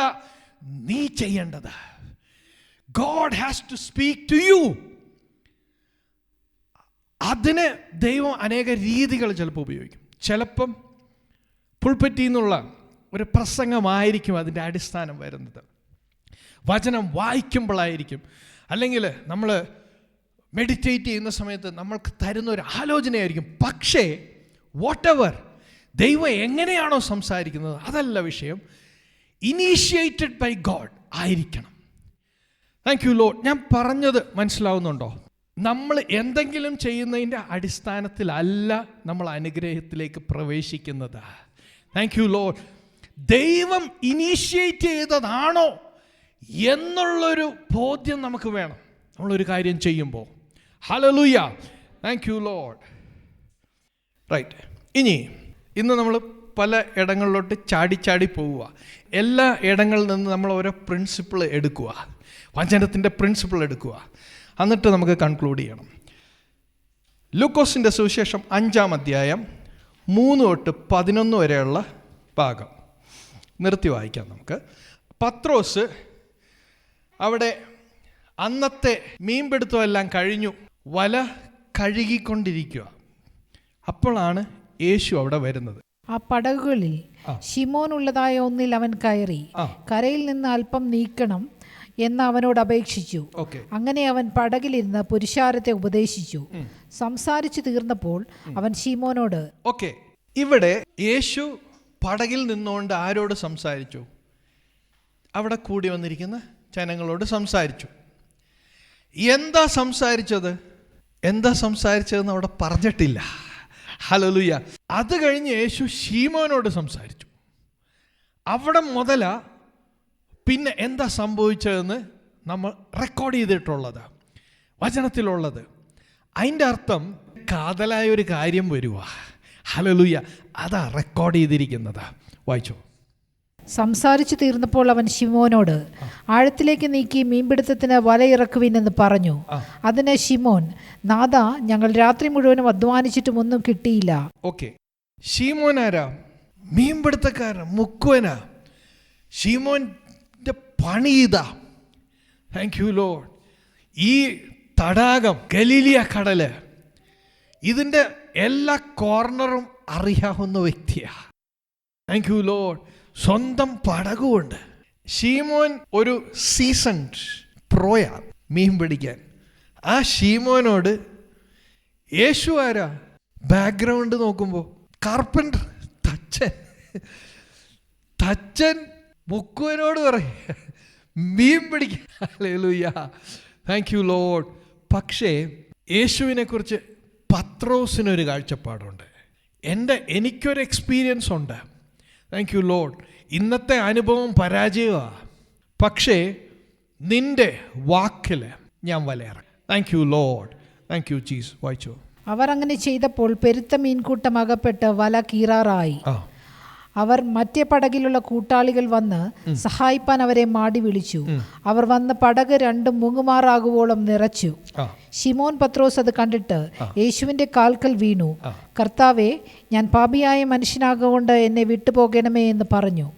നീ ചെയ്യേണ്ടത്. God has to speak to you. അതിന് ദൈവം അനേക രീതികൾ ചിലപ്പോൾ ഉപയോഗിക്കും. ചിലപ്പം പുൾപറ്റിൽ നിന്നുള്ള ഒരു പ്രസംഗമായിരിക്കും അതിൻ്റെ അടിസ്ഥാനം വരുന്നത്. വചനം വായിക്കുമ്പോഴായിരിക്കും, അല്ലെങ്കിൽ നമ്മൾ മെഡിറ്റേറ്റ് ചെയ്യുന്ന സമയത്ത് നമ്മൾക്ക് തരുന്ന ഒരു ആലോചനയായിരിക്കും. പക്ഷേ വാട്ടെവർ ദൈവം എങ്ങനെയാണോ സംസാരിക്കുന്നത് അതല്ല വിഷയം. ഇനീഷ്യേറ്റഡ് ബൈ ഗോഡ് ആയിരിക്കണം. Thank you Lord. ഞാൻ പറഞ്ഞത് മനസ്സിലാവുന്നുണ്ടോ? നമ്മൾ എന്തെങ്കിലും ചെയ്യുന്നതിൻ്റെ അടിസ്ഥാനത്തിലല്ല നമ്മൾ അനുഗ്രഹത്തിലേക്ക് പ്രവേശിക്കുന്നത്. Thank you Lord. ദൈവം ഇനീഷ്യേറ്റ് ചെയ്തതാണോ എന്നുള്ളൊരു ബോധ്യം നമുക്ക് വേണം നമ്മളൊരു കാര്യം ചെയ്യുമ്പോൾ. Hallelujah. Thank you lord. Right. ഇന്ന് നമ്മൾ പല ഇടങ്ങളിലോട്ട് ചാടി പോവുക. എല്ലാ ഇടങ്ങളിൽ നിന്ന് നമ്മൾ ഓരോ പ്രിൻസിപ്പിൾ എടുക്കുക, വചനത്തിൻ്റെ പ്രിൻസിപ്പിൾ എടുക്കുക, എന്നിട്ട് നമുക്ക് കൺക്ലൂഡ് ചെയ്യണം. ലൂക്കോസിൻ്റെ സുവിശേഷം 5-ാം അധ്യായം 3 തൊട്ട് 11 വരെയുള്ള ഭാഗം നിർത്തി വായിക്കാം നമുക്ക്. പത്രോസ് അവിടെ അന്നത്തെ മീൻപിടുത്തമെല്ലാം കഴിഞ്ഞു, വല കഴുകിക്കൊണ്ടിരിക്കുക. അപ്പോഴാണ് യേശു അവിടെ വരുന്നത്. ആ പടകുകളിൽ ശിമോൻ ഉള്ളതായ ഒന്നിൽ അവൻ കയറി കരയിൽ നിന്ന് അല്പം നീക്കണം എന്ന് അവനോട് അപേക്ഷിച്ചു. അങ്ങനെ അവൻ പടകിലിരുന്ന് പുരുഷാരത്തെ ഉപദേശിച്ചു. സംസാരിച്ചു തീർന്നപ്പോൾ അവൻ ശിമോനോട്. ഇവിടെ യേശു പടകിൽ നിന്നുകൊണ്ട് ആരോട് സംസാരിച്ചു? അവിടെ കൂടി വന്നിരിക്കുന്ന ജനങ്ങളോട് സംസാരിച്ചു. എന്താ സംസാരിച്ചതെന്ന് അവിടെ പറഞ്ഞിട്ടില്ല. ഹല്ലേലൂയ. അത് കഴിഞ്ഞ് യേശു ശീമോനോട് സംസാരിച്ചു. അവിടെ മുതലാ പിന്നെ എന്താ സംഭവിച്ചതെന്ന് നമ്മൾ റെക്കോർഡ് ചെയ്തിട്ടുള്ളത്, വചനത്തിലുള്ളത്. അതിൻ്റെ അർത്ഥം കാതലായ ഒരു കാര്യം വരുക. ഹല്ലേലൂയ. അതാ റെക്കോർഡ് ചെയ്തിരിക്കുന്നത്. വായിച്ചോ. സംസാരിച്ചു തീർന്നപ്പോൾ അവൻ ശിമോനോട് ആഴത്തിലേക്ക് നീക്കി മീൻപിടുത്തത്തിന് വലയിറക്കുവിനെന്ന് പറഞ്ഞു. അതിന് ശിമോൻ, നാഥാ, ഞങ്ങൾ രാത്രി മുഴുവനും അധ്വാനിച്ചിട്ടും ഒന്നും കിട്ടിയില്ല. ശിമോൻ ആരാ? മീൻപിടുത്തക്കാരൻ, മുക്കുവനാ. ശിമോന്റെ പണി ഇതാ. Thank you Lord. ഈ തടാകം, ഗലീലിയ കടല്, ഇതിൻ്റെ എല്ലാ കോർണറും അറിയാവുന്ന വ്യക്തിയാ. Thank you Lord. സ്വന്തം പടകുമുണ്ട്. ശീമോൻ ഒരു സീസൺഡ് പ്രോയാ മീൻ പിടിക്കാൻ. ആ ശീമോനോട് യേശു ആരാ? ബാക്ക്ഗ്രൗണ്ട് നോക്കുമ്പോൾ കാർപ്പൻ്റർ, തച്ചൻ മുക്കുവനോട് പറയും മീൻ പിടിക്കാൻ. ഹല്ലേലൂയ. Thank you Lord. പക്ഷേ യേശുവിനെ കുറിച്ച് പത്രോസിനൊരു കാഴ്ചപ്പാടുണ്ട്. എനിക്കൊരു എക്സ്പീരിയൻസ് ഉണ്ട്. Thank you Lord. ഇന്നത്തെ അനുഭവം പരാജയമാണ്, പക്ഷേ നിന്റെ വാക്കിൽ ഞാൻ വലയിറങ്ങും. Thank you Lord. Thank you Jesus. വായിച്ചോ. അവർ അങ്ങനെ ചെയ്തപ്പോൾ പെരുത്ത മീൻകൂട്ടം അകപ്പെട്ട് വല കീറാറായി. അവർ മറ്റേ പടകിലുള്ള കൂട്ടാളികൾ വന്ന് സഹായിപ്പാൻ അവരെ മാടി വിളിച്ചു. അവർ വന്ന് പടക് രണ്ടും മുങ്ങുമാറാകുവോളം നിറച്ചു. ശിമോൻ പത്രോസ് അത് കണ്ടിട്ട് യേശുവിന്റെ കാൽക്കൽ വീണു. കർത്താവേ, ഞാൻ പാപിയായ മനുഷ്യനാകൊണ്ട് എന്നെ വിട്ടുപോകണമേ എന്ന് പറഞ്ഞു.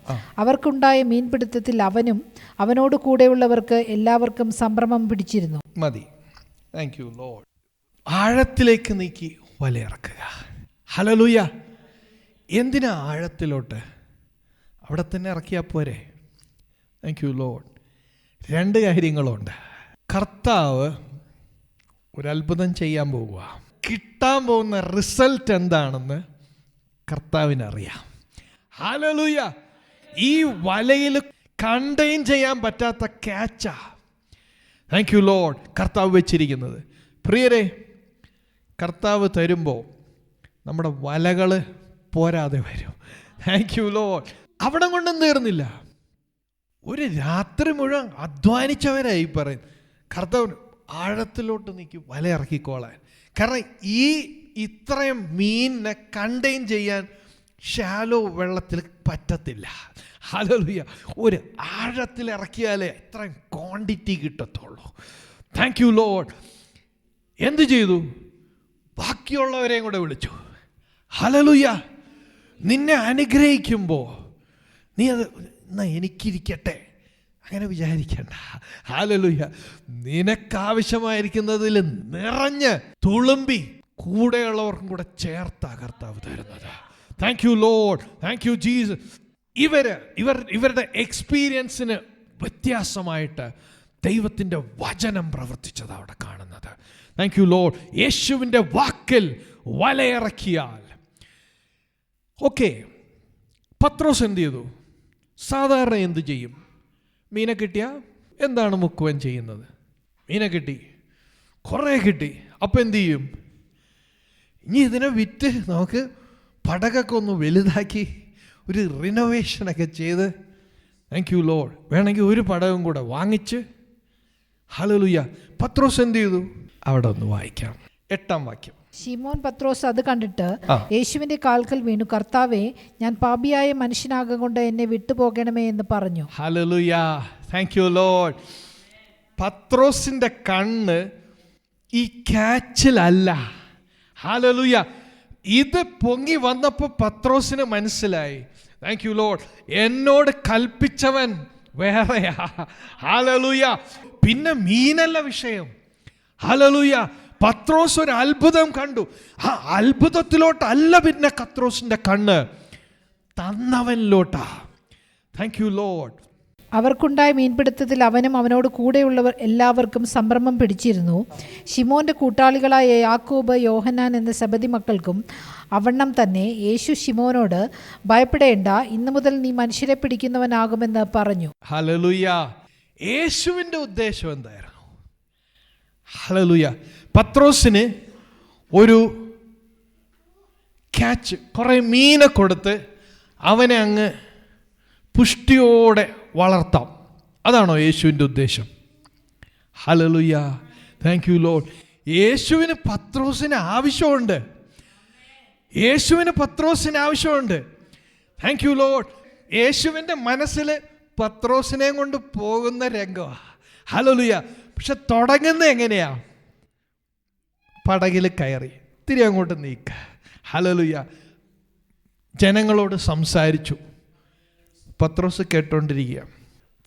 അവർക്കുണ്ടായ മീൻപിടുത്തത്തിൽ അവനും അവനോട് കൂടെയുള്ളവർക്ക് എല്ലാവർക്കും സംഭ്രമം പിടിച്ചിരുന്നു. മതി. Thank you Lord. ആഴത്തിലേക്ക് നീക്കി വലയിറക്കുക. ഹല്ലേലൂയ. എന്തിനാ ആഴത്തിലോട്ട്? അവിടെ തന്നെ ഇറക്കിയാൽ പോരെ? Thank you Lord. 2 കാര്യങ്ങളുണ്ട്. കർത്താവ് ഒരു അത്ഭുതം ചെയ്യാൻ പോവുക. കിട്ടാൻ പോകുന്ന റിസൾട്ട് എന്താണെന്ന് കർത്താവിനറിയാം. ഹല്ലേലൂയ. ഈ വലയിൽ കണ്ടെയ്ൻ ചെയ്യാൻ പറ്റാത്ത ക്യാച്ചാ, താങ്ക് യു ലോർഡ്, കർത്താവ് വെച്ചിരിക്കുന്നത്. പ്രിയരെ, കർത്താവ് തരുമ്പോൾ നമ്മുടെ വലകൾ പോരാതെ വരും. Thank you Lord. അവിടെ കൊണ്ടും തീർന്നില്ല. ഒരു രാത്രി മുഴുവൻ അധ്വാനിച്ചവരായി പറയും കർത്താവ് ആഴത്തിലോട്ട് നീക്കി വല ഇറക്കിക്കോളാൻ. കാരണം ഇത്രയും മീനിനെ കണ്ടെയ്ൻ ചെയ്യാൻ ഷാലോ വെള്ളത്തിൽ പറ്റത്തില്ല. ഹല്ലേലൂയ. ഒരു ആഴത്തിൽ ഇറക്കിയാലേ ഇത്രയും ക്വാണ്ടിറ്റി കിട്ടത്തുള്ളൂ. Thank you Lord. എന്ത് ചെയ്തു? ബാക്കിയുള്ളവരെയും കൂടെ വിളിച്ചു. ഹല്ലേലൂയ. നിന്നെ അനുഗ്രഹിക്കുമ്പോൾ നീ അത് എന്നാ എനിക്കിരിക്കട്ടെ, അങ്ങനെ വിചാരിക്കണ്ട. ഹല്ലേലൂയ. നിനക്കാവശ്യമായിരിക്കുന്നതിൽ നിറഞ്ഞ് തുളുമ്പി കൂടെയുള്ളവർക്കും കൂടെ ചേർത്താ കർത്താവ് തരുന്നത്. Thank you Lord, thank you Jesus. ഇവരുടെ എക്സ്പീരിയൻസിന് വ്യത്യാസമായിട്ട് ദൈവത്തിൻ്റെ വചനം പ്രവർത്തിച്ചത് അവിടെ കാണുന്നത്. Thank you Lord. യേശുവിൻ്റെ വാക്കിൽ വലയിറക്കിയാൽ ഓക്കെ. പത്രോസ് എന്ത് ചെയ്തു? സാധാരണ എന്ത് ചെയ്യും? മീനെ കിട്ടിയാൽ എന്താണ് മുക്കുവൻ ചെയ്യുന്നത്? മീനെ കിട്ടി, കുറേ കിട്ടി, അപ്പം എന്തു ചെയ്യും? ഇനി ഇതിനെ വിറ്റ് നമുക്ക് പടകൊക്കെ ഒന്ന് വലുതാക്കി ഒരു റിനോവേഷനൊക്കെ ചെയ്ത്, താങ്ക് യു ലോർഡ്, വേണമെങ്കിൽ ഒരു പടകം കൂടെ വാങ്ങിച്ച്. ഹല്ലേലൂയ. പത്രോസ് എന്ത് ചെയ്തു? അവിടെ ഒന്ന് വായിക്കാം, 8-ാം വാക്യം. ശിമോൻ പത്രോസ് അത് കണ്ടിട്ട് യേശുവിന്റെ കാൽക്കൽ വീണു, കർത്താവേ, ഞാൻ പാപിയായ മനുഷ്യനാകൊണ്ട് എന്നെ വിട്ടുപോകണമേ എന്ന് പറഞ്ഞു. ഹല്ലേലൂയ. Thank you Lord. പത്രോസിന്റെ കണ്ണ് ഈ ക്യാച്ചിലല്ല. ഹല്ലേലൂയ. ഇത് പൊങ്ങി വന്നപ്പോൾ പത്രോസിന് മനസ്സിലായി, താങ്ക് യു ലോർഡ്, എന്നോട് കൽപ്പിച്ചവൻ വേറെയാ. ഹല്ലേലൂയ. പിന്നെ മീനല്ല വിഷയം. ഹല്ലേലൂയ. പത്രോസ് ഒരു അത്ഭുതം കണ്ടു. ആ അത്ഭുതത്തിലോട്ടല്ല പിന്നെ പത്രോസിന്റെ കണ്ണ്, തന്നവനിലോട്ടാ. Thank you Lord. അവർക്കുണ്ടായ മീൻപിടുത്തത്തിൽ അവനും അവനോട് കൂടെയുള്ളവർ എല്ലാവർക്കും സംഭ്രമം പിടിച്ചിരുന്നു. ശിമോന്റെ കൂട്ടാളികളായ യാക്കോബ്, യോഹന്നാൻ എന്ന സെബദി മക്കൾക്കും അവണ്ണം തന്നെ. യേശു ശിമോനോട്, ഭയപ്പെടേണ്ട, ഇന്നു മുതൽ നീ മനുഷ്യരെ പിടിക്കുന്നവനാകുമെന്ന് പറഞ്ഞു. ഹല്ലേലൂയ. യേശുവിൻ്റെ ഉദ്ദേശം എന്തായിരുന്നു? ഹല്ലേലൂയ. പത്രോസിന് ഒരു ക്യാച്ച്, കുറേ മീനെ കൊടുത്ത് അവനെ അങ്ങ് പുഷ്ടിയോടെ വളർത്താം. അതാണോ യേശുവിൻ്റെ ഉദ്ദേശം? ഹല്ലേലൂയ. Thank you Lord. യേശുവിന് പത്രോസിന് ആവശ്യമുണ്ട്. യേശുവിന് പത്രോസിന് ആവശ്യമുണ്ട്. Thank you Lord. യേശുവിൻ്റെ മനസ്സിൽ പത്രോസിനെ കൊണ്ട് പോകുന്ന രംഗമാണ്. ഹല്ലേലൂയ. പക്ഷെ തുടങ്ങുന്ന എങ്ങനെയാ? പടകിൽ കയറി തിരി അങ്ങോട്ട് നീക്ക. ഹല്ലേലൂയ. ജനങ്ങളോട് സംസാരിച്ചു. പത്രോസ്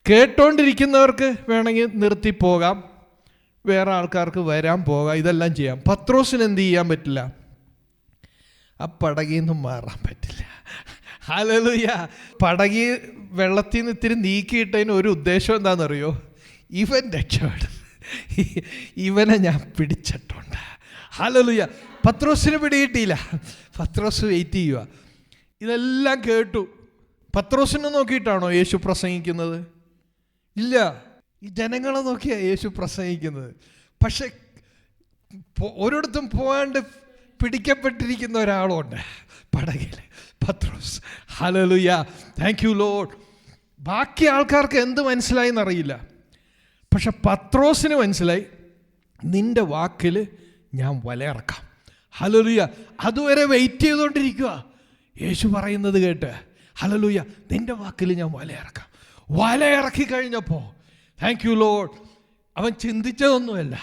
കേട്ടോണ്ടിരിക്കുന്നവർക്ക് വേണമെങ്കിൽ നിർത്തിപ്പോകാം, വേറെ ആൾക്കാർക്ക് വരാൻ പോകാം, ഇതെല്ലാം ചെയ്യാം. പത്രോസിന് എന്ത് ചെയ്യാൻ പറ്റില്ല? ആ പടകിൽ നിന്നും മാറാൻ പറ്റില്ല. ഹല്ലേലൂയ. പടകി വെള്ളത്തിൽ നിന്ന് ഇത്തിരി നീക്കിയിട്ടതിന് ഒരു ഉദ്ദേശം എന്താണെന്നറിയോ? ഇവൻ രക്ഷപ്പെടും, ഇവനെ ഞാൻ പിടിച്ചിട്ടുണ്ട്. ഹല്ലേലൂയ. പത്രോസിന് പിടികിട്ടിയില്ല. പത്രോസ് വെയിറ്റ് ചെയ്യുക. ഇതെല്ലാം കേട്ടു. പത്രോസിനെ നോക്കിയിട്ടാണോ യേശു പ്രസംഗിക്കുന്നത്? ഇല്ല, ഈ ജനങ്ങളെ നോക്കിയാണ് യേശു പ്രസംഗിക്കുന്നത്. പക്ഷെ ഒരിടത്തും പോകാണ്ട് പിടിക്കപ്പെട്ടിരിക്കുന്ന ഒരാളുണ്ട് പടകിൽ, പത്രോസ്. ഹല്ലേലൂയ. Thank you Lord. ബാക്കി ആൾക്കാർക്ക് എന്ത് മനസ്സിലായി എന്നറിയില്ല, പക്ഷെ പത്രോസിന് മനസ്സിലായി, നിന്റെ വാക്കിൽ ഞാൻ വലയിറക്കാം. ഹല്ലേലൂയ. അതുവരെ വെയിറ്റ് ചെയ്തുകൊണ്ടിരിക്കുക യേശു പറയുന്നത് കേട്ട്. ഹല്ലേലൂയ. നിന്റെ വാക്കിൽ ഞാൻ വലയിറക്കാം. വലയിറക്കി കഴിഞ്ഞപ്പോൾ താങ്ക് യു ലോർഡ്, അവൻ ചിന്തിച്ചതൊന്നുമല്ല,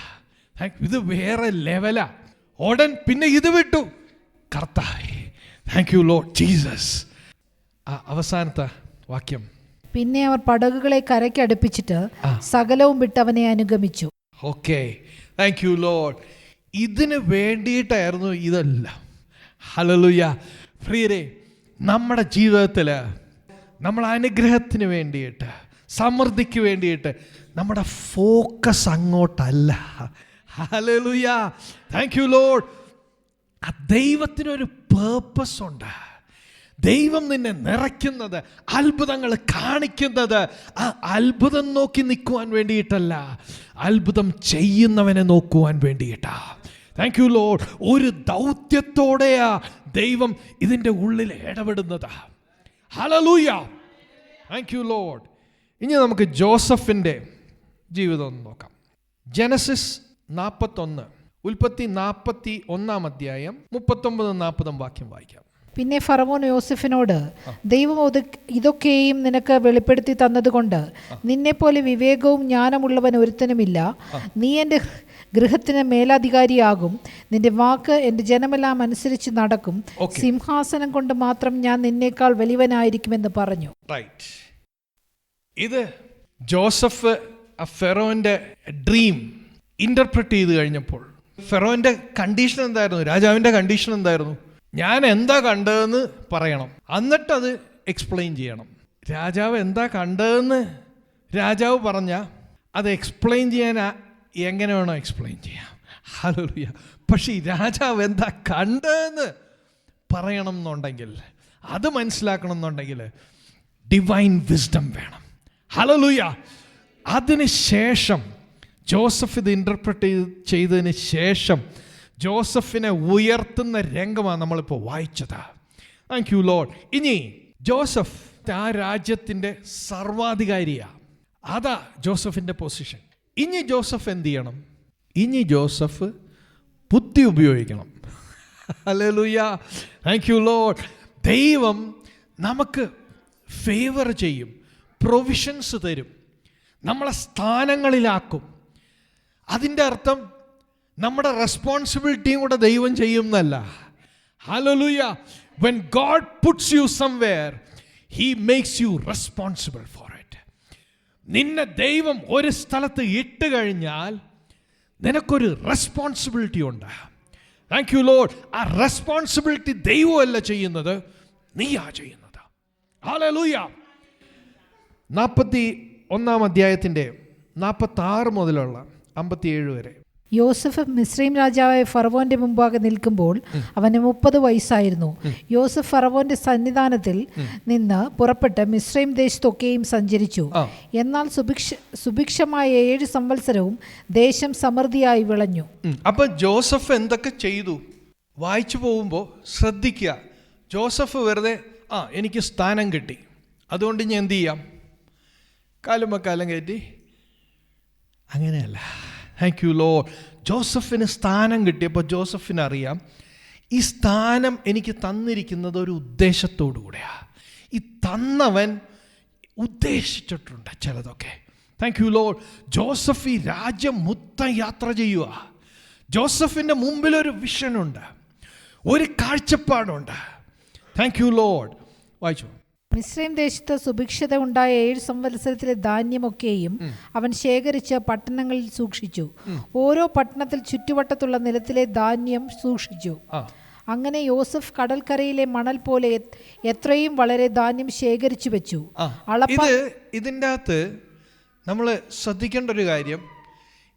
ഇത് വേറെ ലെവലാ. ഉടൻ പിന്നെ ഇത് വിട്ടു, കർത്താവേ, താങ്ക് യു ലോർഡ് ജീസസ്. അവസാനത്തെ വാക്യം. പിന്നെ അവർ പടകുകളെ കരയ്ക്ക് അടുപ്പിച്ചിട്ട് സകലവും വിട്ട് അവനെ അനുഗമിച്ചു. Okay, thank you Lord. ഇതിന് വേണ്ടിയിട്ടായിരുന്നു ഇതെല്ലാം. ഹല്ലേലൂയ. പ്രിയരെ, നമ്മുടെ ജീവിതത്തിൽ നമ്മൾ അനുഗ്രഹത്തിന് വേണ്ടിയിട്ട്, സമൃദ്ധിക്ക് വേണ്ടിയിട്ട് നമ്മുടെ ഫോക്കസ് അങ്ങോട്ടല്ല. ഹല്ലേലൂയ. Thank you Lord. ആ ദൈവത്തിനൊരു പേർപ്പസ് ഉണ്ട്. ദൈവം നിന്നെ നിറയ്ക്കുന്നത്, അത്ഭുതങ്ങൾ കാണിക്കുന്നത് ആ അത്ഭുതം നോക്കി നിൽക്കുവാൻ വേണ്ടിയിട്ടല്ല, അത്ഭുതം ചെയ്യുന്നവനെ നോക്കുവാൻ വേണ്ടിയിട്ടാ. Thank you Lord. ഒരു ദൗത്യത്തോടെയാ ദൈവം ഇതിൻ്റെ ഉള്ളിൽ ഇടപെടുന്നത്. ഹല്ലേലൂയ. Thank you Lord. ഇനി നമുക്ക് ജോസഫിൻ്റെ ജീവിതം ഒന്ന് നോക്കാം. ജനസിസ് 41, ഉൽപ്പത്തി 41-ാം അധ്യായം 39-40 വാക്യം വായിക്കാം. പിന്നെ ഫറവോൻ യോസെഫിനോട്, ദൈവം ഇതൊക്കെയും നിനക്ക് വെളിപ്പെടുത്തി തന്നതുകൊണ്ട് നിന്നെപ്പോലെ വിവേകവും ജ്ഞാനമുള്ളവൻ ഒരുത്തനുമില്ല. നീ എൻ്റെ ഗൃഹത്തിന് മേലധികാരിയാകും. നിന്റെ വാക്ക് എൻ്റെ ജനമെല്ലാം അനുസരിച്ച് നടക്കും. സിംഹാസനം കൊണ്ട് മാത്രം ഞാൻ നിന്നേക്കാൾ വലിയവനായിരിക്കുമെന്ന് പറഞ്ഞു. റൈറ്റ്. ഇത് ജോസഫ് ഫെറോന്റെ ഡ്രീം ഇന്റർപ്രറ്റ് ചെയ്ത് കഴിഞ്ഞപ്പോൾ ഫെറോന്റെ കണ്ടീഷൻ എന്തായിരുന്നു? രാജാവിന്റെ കണ്ടീഷൻ എന്തായിരുന്നു? ഞാൻ എന്താ കണ്ടതെന്ന് പറയണം, എന്നിട്ടത് എക്സ്പ്ലെയിൻ ചെയ്യണം. രാജാവ് എന്താ കണ്ടതെന്ന് രാജാവ് പറഞ്ഞാൽ അത് എക്സ്പ്ലെയിൻ ചെയ്യാൻ എങ്ങനെ വേണോ എക്സ്പ്ലെയിൻ ചെയ്യാം. ഹല്ലേലൂയ. പക്ഷേ ഈ രാജാവ് എന്താ കണ്ടതെന്ന് പറയണം എന്നുണ്ടെങ്കിൽ, അത് മനസ്സിലാക്കണം എന്നുണ്ടെങ്കിൽ ഡിവൈൻ വിസ്ഡം വേണം. ഹല്ലേലൂയ. അതിന് ശേഷം ജോസഫ് ഇത് ഇൻ്റർപ്രറ്റ് ചെയ്തതിന് ശേഷം ജോസഫിനെ ഉയർത്തുന്ന രംഗമാണ് നമ്മളിപ്പോൾ വായിച്ചത്. Thank you Lord. ഇനി ജോസഫ് ആ രാജ്യത്തിൻ്റെ സർവാധികാരിയാണ്. അതാ ജോസഫിൻ്റെ പൊസിഷൻ. ഇനി ജോസഫ് എന്ത് ചെയ്യണം? ഇനി ജോസഫ് ബുദ്ധി ഉപയോഗിക്കണം. ഹല്ലേലൂയ. Thank you Lord. ദൈവം നമുക്ക് ഫേവർ ചെയ്യും, പ്രൊവിഷൻസ് തരും, നമ്മളെ സ്ഥാനങ്ങളിലാക്കും. അതിൻ്റെ അർത്ഥം നമ്മുടെ റെസ്പോൺസിബിലിറ്റിയും കൂടെ ദൈവം ചെയ്യുന്നല്ല. Hallelujah. When God puts you somewhere, He makes you responsible for it. നിന്നെ ദൈവം ഒരു സ്ഥലത്ത് ഇട്ട് കഴിഞ്ഞാൽ നിനക്കൊരു റെസ്പോൺസിബിലിറ്റി ഉണ്ട്. Thank you Lord. ആ റെസ്പോൺസിബിലിറ്റി ദൈവമല്ല ചെയ്യുന്നത്, നീയാ ചെയ്യുന്നത്. ഹല്ലേലൂയ. 41 അധ്യായത്തിൻ്റെ 46 മുതലുള്ള 57 വരെ. യോസഫ് മിസ്രൈം രാജാവായ ഫറവോന്റെ മുമ്പാകെ നിൽക്കുമ്പോൾ അവന് 30 വയസ്സായിരുന്നു. യോസഫ് ഫറവോന്റെ സന്നിധാനത്തിൽ നിന്ന് പുറപ്പെട്ട് മിസ്രൈം ദേശത്തൊക്കെയും സഞ്ചരിച്ചു. എന്നാൽ സുഭിക്ഷമായ 7 സംവത്സരവും ദേശം സമൃദ്ധിയായി വിളഞ്ഞു. അപ്പൊ ജോസഫ് എന്തൊക്കെ ചെയ്തു വായിച്ചു പോകുമ്പോൾ ശ്രദ്ധിക്കുക. ജോസഫ് വെറുതെ എനിക്ക് സ്ഥാനം കിട്ടി, അതുകൊണ്ട് ഞാൻ എന്ത് ചെയ്യാം, കാലം കയറ്റി, അങ്ങനെയല്ല. Thank you Lord. ജോസഫിന് സ്ഥാനം കിട്ടിയപ്പോൾ ജോസഫിന് അറിയാം, ഈ സ്ഥാനം എനിക്ക് തന്നിരിക്കുന്നത് ഒരു ഉദ്ദേശത്തോടു കൂടെയാണ്. ഈ തന്നവൻ ഉദ്ദേശിച്ചിട്ടുണ്ട് ചിലതൊക്കെ. Thank you Lord. ജോസഫ് ഈ രാജ്യം മൊത്തം യാത്ര ചെയ്യുക. ജോസഫിൻ്റെ മുമ്പിലൊരു വിഷനുണ്ട്, ഒരു കാഴ്ചപ്പാടുണ്ട്. Thank you Lord. വായിച്ചു. മിസ്രൈം ദേശത്ത് സുഭിക്ഷത ഉണ്ടായ 7 സംവത്സരത്തിലെ ധാന്യമൊക്കെയും അവൻ ശേഖരിച്ച് പട്ടണങ്ങളിൽ സൂക്ഷിച്ചു. ഓരോ പട്ടണത്തിൽ ചുറ്റുവട്ടത്തുള്ള നിലത്തിലെ ധാന്യം സൂക്ഷിച്ചു. അങ്ങനെ യോസഫ് കടൽക്കരയിലെ മണൽ പോലെ എത്രയും വളരെ ധാന്യം ശേഖരിച്ചു വെച്ചു. ഇതിൻ്റെ അകത്ത് നമ്മൾ ശ്രദ്ധിക്കേണ്ട ഒരു കാര്യം,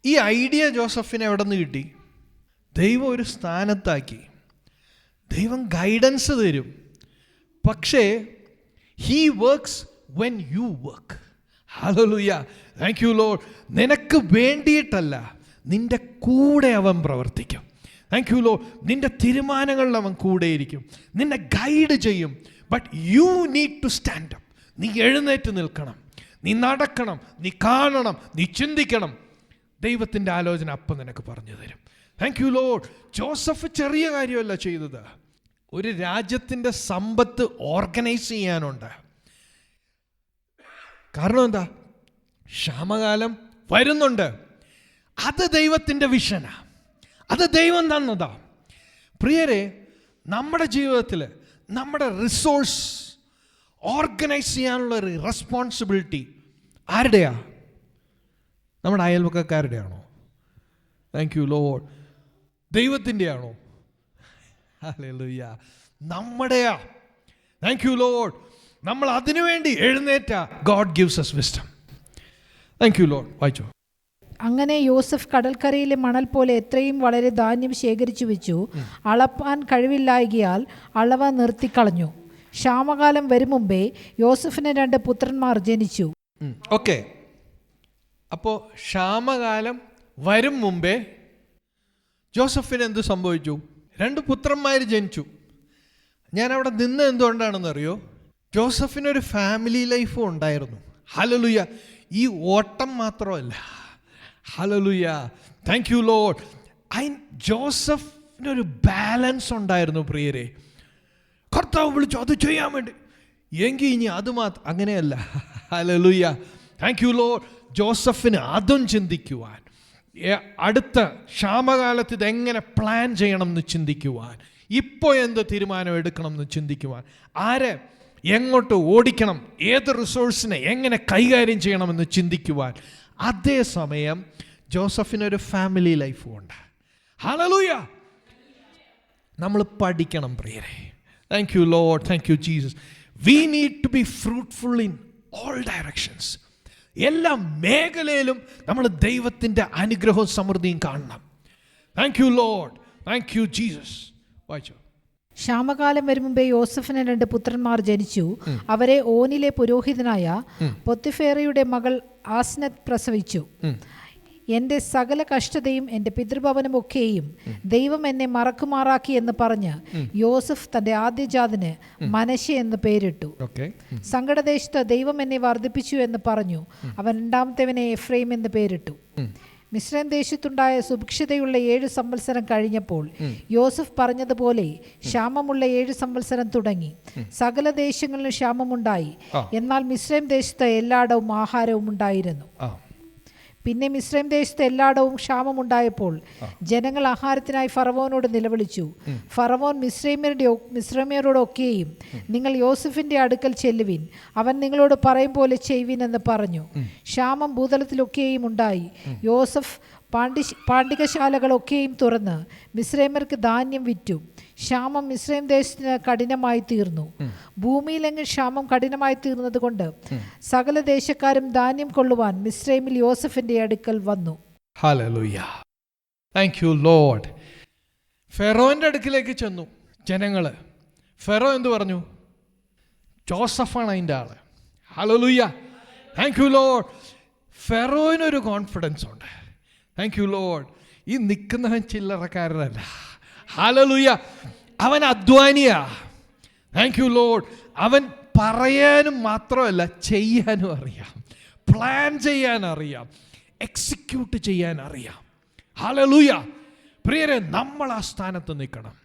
ഈ ഐഡിയ ജോസഫിന് എവിടെ നിന്ന് കിട്ടി? ദൈവം ഒരു സ്ഥാനത്താക്കി, ദൈവം ഗൈഡൻസ് തരും. പക്ഷേ He works when you work. Hallelujah. Thank you Lord. നിനക്ക് വേണ്ടിയിട്ടല്ല, നിന്റെ കൂടെ അവൻ പ്രവർത്തിക്കും. Thank you lord. നിന്റെ തീരുമാനങ്ങളിൽ അവൻ കൂടെയിരിക്കും, നിന്നെ ഗൈഡ് ചെയ്യും. But you need to stand up. നീ എഴുന്നേറ്റ് നിൽക്കണം, നീ നടക്കണം, നീ കാണണം, നീ ചിന്തിക്കണം. ദൈവത്തിൻ്റെ ആലോചന അപ്പം നിനക്ക് പറഞ്ഞു തരും. Thank you Lord. ജോസഫ് ചെറിയ കാര്യമല്ല ചെയ്തത്, ഒരു രാജ്യത്തിൻ്റെ സമ്പത്ത് ഓർഗനൈസ് ചെയ്യാനുണ്ട്. കാരണം എന്താ? ക്ഷാമകാലം വരുന്നുണ്ട്. അത് ദൈവത്തിൻ്റെ വിഷനാ, അത് ദൈവം തന്നതാ. പ്രിയരെ, നമ്മുടെ ജീവിതത്തിൽ നമ്മുടെ റിസോഴ്സ് ഓർഗനൈസ് ചെയ്യാനുള്ള ഒരു റെസ്പോൺസിബിലിറ്റി ആരുടെയാ? നമ്മുടെ അയൽവക്കക്കാരുടെയാണോ? Thank you Lord. ദൈവത്തിൻ്റെ ആണോ? ഹല്ലേലൂയ. നമ്മുടെയാ. Thank you Lord. നമ്മൾ അതിനു വേണ്ടി എഴുന്നേറ്റ. God gives us wisdom. Thank you Lord. വായിച്ചോ. അങ്ങനെ യോസഫ് കടൽക്കരയിലെ മണൽ പോലെ എത്രയും വളരെ ധാന്യം ശേഖരിച്ചു വെച്ചു. അളപ്പാൻ കഴിവില്ലായകയാൽ അളവ് നിർത്തിക്കളഞ്ഞു. ക്ഷാമകാലം വരും മുമ്പേ യോസഫിന് 2 പുത്രന്മാർ ജനിച്ചു. ഓക്കെ. അപ്പോൾ ക്ഷാമകാലം വരും മുമ്പേ ജോസഫിന് എന്ത് സംഭവിച്ചു? 2 പുത്രന്മാർ ജനിച്ചു. ഞാൻ അവിടെ നിന്ന് എന്തുകൊണ്ടാണെന്നറിയോ? ജോസഫിനൊരു ഫാമിലി ലൈഫും ഉണ്ടായിരുന്നു. ഹല്ലേലൂയ. ഈ ഓട്ടം മാത്രമല്ല. ഹല്ലേലൂയ. Thank you Lord. ജോസഫിനൊരു ബാലൻസ് ഉണ്ടായിരുന്നു. പ്രിയരെ, കർത്താവ് വിളിച്ചു അത് ചെയ്യാൻ വേണ്ടി, എങ്കിൽ ഇനി അത് മാത്രം, അങ്ങനെയല്ല. ഹല്ലേലൂയ. Thank you Lord. ജോസഫിന് അതും ചിന്തിക്കുവാൻ, അടുത്ത ക്ഷാമകാലത്ത് ഇതെങ്ങനെ പ്ലാൻ ചെയ്യണം എന്ന് ചിന്തിക്കുവാൻ, ഇപ്പോൾ എന്ത് തീരുമാനം എടുക്കണം എന്ന് ചിന്തിക്കുവാൻ. എങ്ങോട്ട് ഓടിക്കണം, ഏത് റിസോഴ്സിനെ എങ്ങനെ കൈകാര്യം ചെയ്യണമെന്ന് ചിന്തിക്കുവാൻ. അതേസമയം ജോസഫിനൊരു ഫാമിലി ലൈഫും ഉണ്ട്. ഹല്ലേലൂയ. നമ്മൾ പഠിക്കണം പ്രിയരെ. Thank you Lord, thank you Jesus. We need to be fruitful in all directions. എല്ലാ മേഖലയിലും നമ്മൾ ദൈവത്തിൻ്റെ അനുഗ്രഹവും സമൃദ്ധിയും കാണണം. Thank you Lord, thank you Jesus. വായിച്ചോ. ക്ഷാമകാലം വരും മുമ്പേ യോസഫിന് 2 പുത്രന്മാർ ജനിച്ചു. അവരെ ഓനിലെ പുരോഹിതനായ പൊത്തിഫേറയുടെ മകൾ ആസ്നത്ത് പ്രസവിച്ചു. എൻ്റെ സകല കഷ്ടതയും എൻ്റെ പിതൃഭവനം ഒക്കെയും ദൈവം എന്നെ മറക്കുമാറാക്കി എന്ന് പറഞ്ഞ് യോസഫ് തൻ്റെ ആദ്യജാതന് മനശ്ശെ എന്ന് പേരിട്ടു. സങ്കടദേശത്ത് ദൈവം എന്നെ വർദ്ധിപ്പിച്ചു എന്ന് പറഞ്ഞു. അവൻ രണ്ടാമത്തേവനെ എഫ്രൈം എന്ന് പേരിട്ടു. മിസ്രൈം ദേശത്തുണ്ടായ സുഭിക്ഷതയുള്ള 7 സംവത്സരം കഴിഞ്ഞപ്പോൾ യോസഫ് പറഞ്ഞതുപോലെ ക്ഷാമമുള്ള 7 സംവത്സരം തുടങ്ങി. സകല ദേശങ്ങളിലും ക്ഷാമമുണ്ടായി. എന്നാൽ മിസ്രൈം ദേശത്ത് എല്ലായിടവും ആഹാരവും ഉണ്ടായിരുന്നു. പിന്നെ മിസ്രൈം ദേശത്ത് എല്ലായിടവും ക്ഷാമമുണ്ടായപ്പോൾ ജനങ്ങൾ ആഹാരത്തിനായി ഫറവോനോട് നിലവിളിച്ചു. ഫറവോൻ മിസ്രൈമ്യരോടൊക്കെയും നിങ്ങൾ യോസഫിന്റെ അടുക്കൽ ചെല്ലുവിൻ, അവൻ നിങ്ങളോട് പറയും പോലെ ചെയ്യുവിൻ എന്ന് പറഞ്ഞു. ക്ഷാമം ഭൂതലത്തിലൊക്കെയും ഉണ്ടായി. യോസഫ് പാണ്ഡികശാലകളൊക്കെയും തുറന്ന് മിസ്രൈമ്യർക്ക് ധാന്യം വിറ്റു. ക്ഷാമം മിസ്രൈം ദേശത്തിന് കഠിനമായി തീർന്നു. ഭൂമിയിലെങ്ങും ക്ഷാമം കഠിനമായി തീർന്നത് കൊണ്ട് സകല ദേശക്കാരും ധാന്യം കൊള്ളുവാൻ മിസ്രൈമിൽ യോസഫിന്റെ അടുക്കൽ വന്നു. ഹല്ലേലൂയ. Thank you Lord. ഫെറോന്റെ അടുക്കിലേക്ക് ചെന്നു ജനങ്ങള്. ഫെറോ എന്ത് പറഞ്ഞു? ജോസഫാണ് അതിൻ്റെ ആള്. ഹല്ലേലൂയ. Thank you Lord. ഫെറോയിനൊരു കോൺഫിഡൻസ് ഉണ്ട്. Thank you Lord. ഈ നിൽക്കുന്നവൻ ചില്ലറക്കാരനല്ല. ഹല്ലേലൂയ. അവൻ അധ്വാനിയാ. Thank you Lord. അവൻ പറയാനും മാത്രമല്ല ചെയ്യാനും അറിയാം, പ്ലാൻ ചെയ്യാൻ അറിയാം, എക്സിക്യൂട്ട് ചെയ്യാൻ അറിയാം. ഹല്ലേലൂയ. പ്രിയരെ, നമ്മൾ ആ സ്ഥാനത്ത് നിൽക്കണം.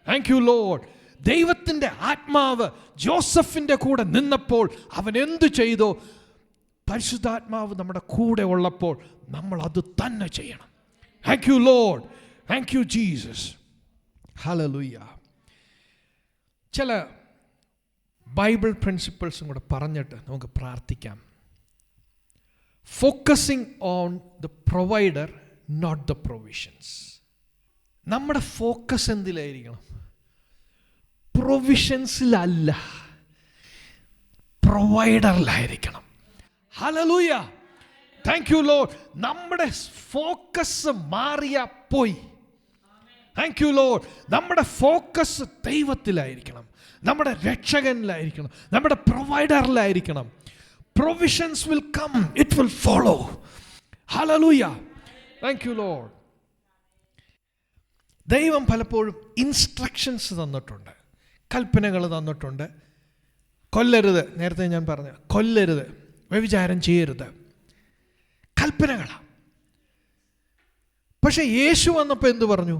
Thank you Lord. ദൈവത്തിൻ്റെ ആത്മാവ് ജോസഫിൻ്റെ കൂടെ നിന്നപ്പോൾ അവൻ എന്തു ചെയ്തോ, പരിശുദ്ധാത്മാവ് നമ്മുടെ കൂടെ ഉള്ളപ്പോൾ നമ്മൾ അത് തന്നെ ചെയ്യണം. Thank you Lord, thank you Jesus. Hallelujah. ചില ബൈബിൾ പ്രിൻസിപ്പിൾസും കൂടെ പറഞ്ഞിട്ട് നമുക്ക് പ്രാർത്ഥിക്കാം. Focusing on the provider, not the provisions. നമ്മുടെ ഫോക്കസ് എന്തിലായിരിക്കണം? പ്രൊവിഷൻസിലല്ല, പ്രൊവൈഡറിലായിരിക്കണം. ഹല്ലേലൂയ. Thank you Lord. നമ്മുടെ ഫോക്കസ് മാറിയാ പോയി. Thank you Lord. നമ്മുടെ ഫോക്കസ് ദൈവത്തിലായിരിക്കണം, നമ്മുടെ രക്ഷകനിലായിരിക്കണം, നമ്മുടെ പ്രൊവൈഡറിലായിരിക്കണം. Provisions will come, it will follow. Hallelujah. Thank you Lord. ദൈവം പലപ്പോഴും ഇൻസ്ട്രക്ഷൻസ് തന്നിട്ടുണ്ട്, കൽപ്പനകൾ തന്നിട്ടുണ്ട്. കൊല്ലരുത്, നേരത്തെ ഞാൻ പറഞ്ഞു, കൊല്ലരുത്, വ്യഭിചാരം ചെയ്യരുത്, കൽപ്പനകളാണ്. പക്ഷെ യേശു വന്നപ്പോൾ എന്തു പറഞ്ഞു?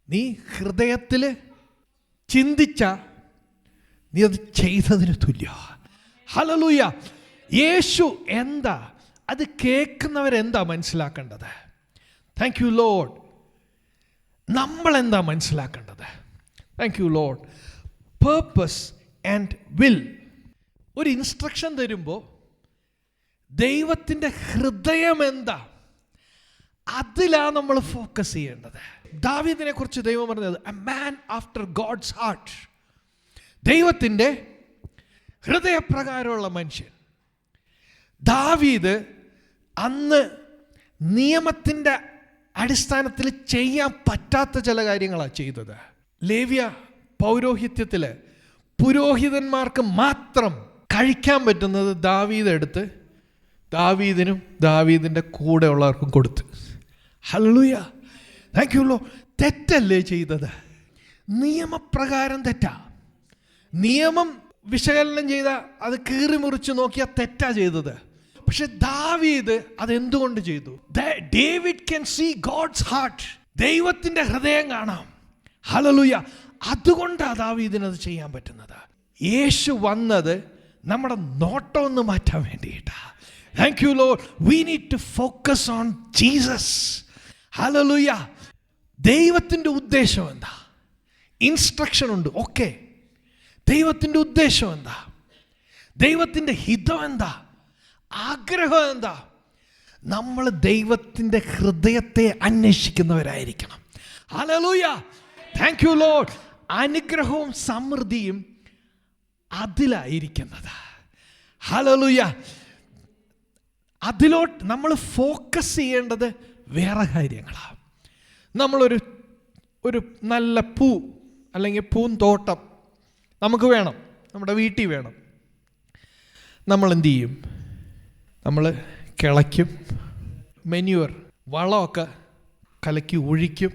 നീ ഹൃദയത്തിൽ ചിന്തിച്ച നീ അത് ചെയ്തതിന് തുല്യ. ഹല്ലേലൂയ. യേശു എന്താ, അത് കേൾക്കുന്നവരെന്താ മനസ്സിലാക്കേണ്ടത്? Thank you Lord. നമ്മളെന്താ മനസ്സിലാക്കേണ്ടത്? Thank you Lord. Purpose and will. ഒരു ഇൻസ്ട്രക്ഷൻ തരുമ്പോൾ ദൈവത്തിൻ്റെ ഹൃദയം എന്താ, അതിലാണ് നമ്മൾ ഫോക്കസ് ചെയ്യേണ്ടത്. ദാവീദിനെ കുറിച്ച് ദൈവം പറഞ്ഞത് a man after God's heart. ദൈവത്തിൻ്റെ ഹൃദയപ്രകാരമുള്ള മനുഷ്യൻ. ദാവീദ് അന്ന് നിയമത്തിൻ്റെ അടിസ്ഥാനത്തിൽ ചെയ്യാൻ പറ്റാത്ത ചില കാര്യങ്ങളാണ് ചെയ്തത്. ലേവ്യ പൗരോഹിത്യത്തിൽ പുരോഹിതന്മാർക്ക് മാത്രം കഴിക്കാൻ പറ്റുന്നത് ദാവീദ് എടുത്ത് ദാവീദിനും ദാവീദിൻ്റെ കൂടെ ഉള്ളവർക്കും കൊടുത്ത്. ഹല്ലേലൂയ. Thank you Lord. തെറ്റല്ലേ ചെയ്തത്? നിയമപ്രകാരം തെറ്റാ. നിയമം വിശകലനം ചെയ്ത അത് കീറി മുറിച്ച് നോക്കിയാൽ തെറ്റാ ചെയ്തത്. പക്ഷെ ദാവീദ് അതെന്തുകൊണ്ട് ചെയ്തു? David can see God's heart. ദൈവത്തിൻ്റെ ഹൃദയം കാണാം. ഹല്ലേലൂയ. അതുകൊണ്ടാണ് ദാവീദിന് അത് ചെയ്യാൻ പറ്റുന്നത്. യേശു വന്നത് നമ്മുടെ നോട്ടം ഒന്ന് മാറ്റാൻ വേണ്ടിയിട്ടാണ്. Thank you lord. We need to focus on Jesus. Hallelujah. ദൈവത്തിൻ്റെ ഉദ്ദേശം എന്താ? ഇൻസ്ട്രക്ഷൻ ഉണ്ട്, ഓക്കെ. ദൈവത്തിൻ്റെ ഉദ്ദേശം എന്താ? ദൈവത്തിൻ്റെ ഹിതം എന്താ? ആഗ്രഹം എന്താ? നമ്മൾ ദൈവത്തിൻ്റെ ഹൃദയത്തെ അന്വേഷിക്കുന്നവരായിരിക്കണം. Hallelujah, thank you Lord. അനുഗ്രഹവും സമൃദ്ധിയും അതിലായിരിക്കുന്നത്. ഹല്ലേലൂയ. അതിലോട്ട് നമ്മൾ ഫോക്കസ് ചെയ്യേണ്ടത് വേറെ കാര്യങ്ങളാണ്. ഒരു നല്ല പൂ അല്ലെങ്കിൽ പൂന്തോട്ടം നമുക്ക് വേണം, നമ്മുടെ വീട്ടിൽ വേണം. നമ്മൾ എന്തു ചെയ്യും? നമ്മൾ കിളയ്ക്കും, മെന്യൂർ വളമൊക്കെ കലക്കി ഒഴിക്കും,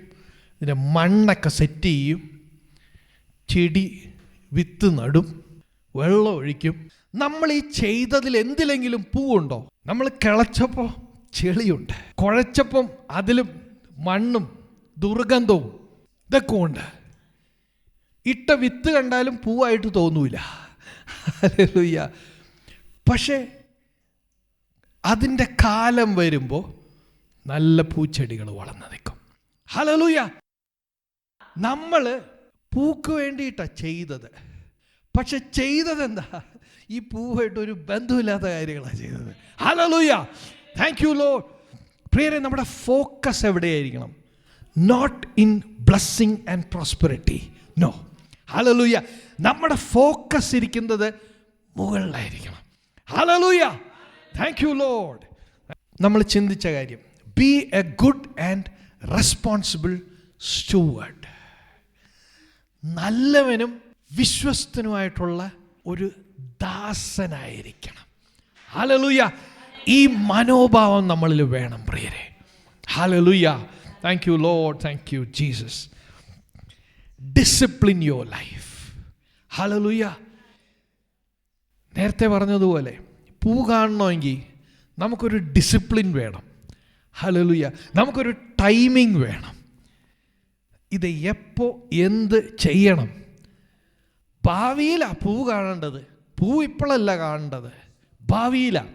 ഇതിൻ്റെ മണ്ണൊക്കെ സെറ്റ് ചെയ്യും, ചെടി വിത്ത് നടും, വെള്ളം ഒഴിക്കും. നമ്മൾ ഈ ചെയ്തതിൽ എന്തിലെങ്കിലും പൂവുണ്ടോ? നമ്മൾ കിളച്ചപ്പോൾ ചെളിയുണ്ട്, കുഴച്ചപ്പം അതിലും മണ്ണും ദുർഗന്ധവും ഇതൊക്കെ ഉണ്ട്. ഇട്ട വിത്ത് കണ്ടാലും പൂവായിട്ട് തോന്നൂല. ഹല്ലേലൂയ. പക്ഷേ അതിൻ്റെ കാലം വരുമ്പോൾ നല്ല പൂച്ചെടികൾ വളർന്നു നിൽക്കും. ഹല്ലേലൂയ. നമ്മൾ പൂക്ക് വേണ്ടിയിട്ടാണ് ചെയ്തത്. പക്ഷെ ചെയ്തതെന്താ? ഈ പൂവായിട്ട് ഒരു ബന്ധമില്ലാത്ത കാര്യങ്ങളാണ് ചെയ്തത്. Hallelujah, thank you Lord. പ്രിയരെ, നമ്മുടെ ഫോക്കസ് എവിടെയായിരിക്കണം? Not in blessing and prosperity, no. Hallelujah. നമ്മുടെ ഫോക്കസ് ഇരിക്കുന്നത് മുകളിലായിരിക്കണം. Hallelujah, thank you Lord. നമ്മൾ ചിന്തിച്ച കാര്യം, be a good and responsible steward. നല്ലവനും വിശ്വസ്തനുമായിട്ടുള്ള ഒരു ദാസനായിരിക്കണം. ഹല്ലേലൂയ. ഈ മനോഭാവം നമ്മളിൽ വേണം പ്രിയരെ. Hallelujah, thank you Lord, thank you Jesus. Discipline your life. Hallelujah. നേരത്തെ പറഞ്ഞതുപോലെ പൂ കാണണമെങ്കിൽ നമുക്കൊരു ഡിസിപ്ലിൻ വേണം. ഹല്ലേലൂയ. നമുക്കൊരു ടൈമിംഗ് വേണം. ഇത് എപ്പോൾ എന്ത് ചെയ്യണം? ഭാവിയിലാണ് പൂ കാണേണ്ടത്. പൂ ഇപ്പോഴല്ല കാണേണ്ടത്, ഭാവിയിലാണ്.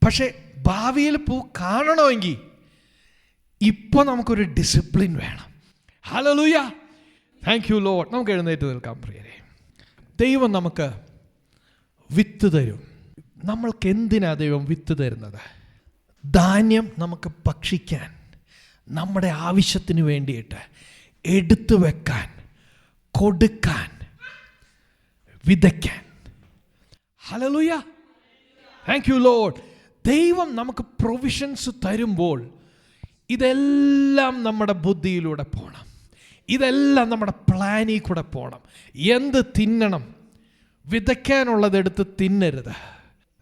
പക്ഷേ ഭാവിയിൽ പൂ കാണണമെങ്കിൽ ഇപ്പോൾ നമുക്കൊരു ഡിസിപ്ലിൻ വേണം. Hallelujah, thank you Lord. നമുക്ക് എഴുന്നേറ്റ് നിൽക്കാം പ്രിയരെ. ദൈവം നമുക്ക് വിത്ത് തരും. നമ്മൾക്ക് എന്തിനാ ദൈവം വിത്ത് തരുന്നത്? ധാന്യം നമുക്ക് ഭക്ഷിക്കാൻ, നമ്മുടെ ആവശ്യത്തിന് വേണ്ടിയിട്ട് എടുത്തു വെക്കാൻ, കൊടുക്കാൻ, വിതയ്ക്കാൻ. Hallelujah, thank you Lord. ദൈവം നമുക്ക് പ്രൊവിഷൻസ് തരുമ്പോൾ ഇതെല്ലാം നമ്മുടെ ബുദ്ധിയിലൂടെ പോകണം. ഇതെല്ലാം നമ്മുടെ പ്ലാനിൽ കൂടെ പോകണം. എന്ത് തിന്നണം? വിതയ്ക്കാനുള്ളതെടുത്ത് തിന്നരുത്.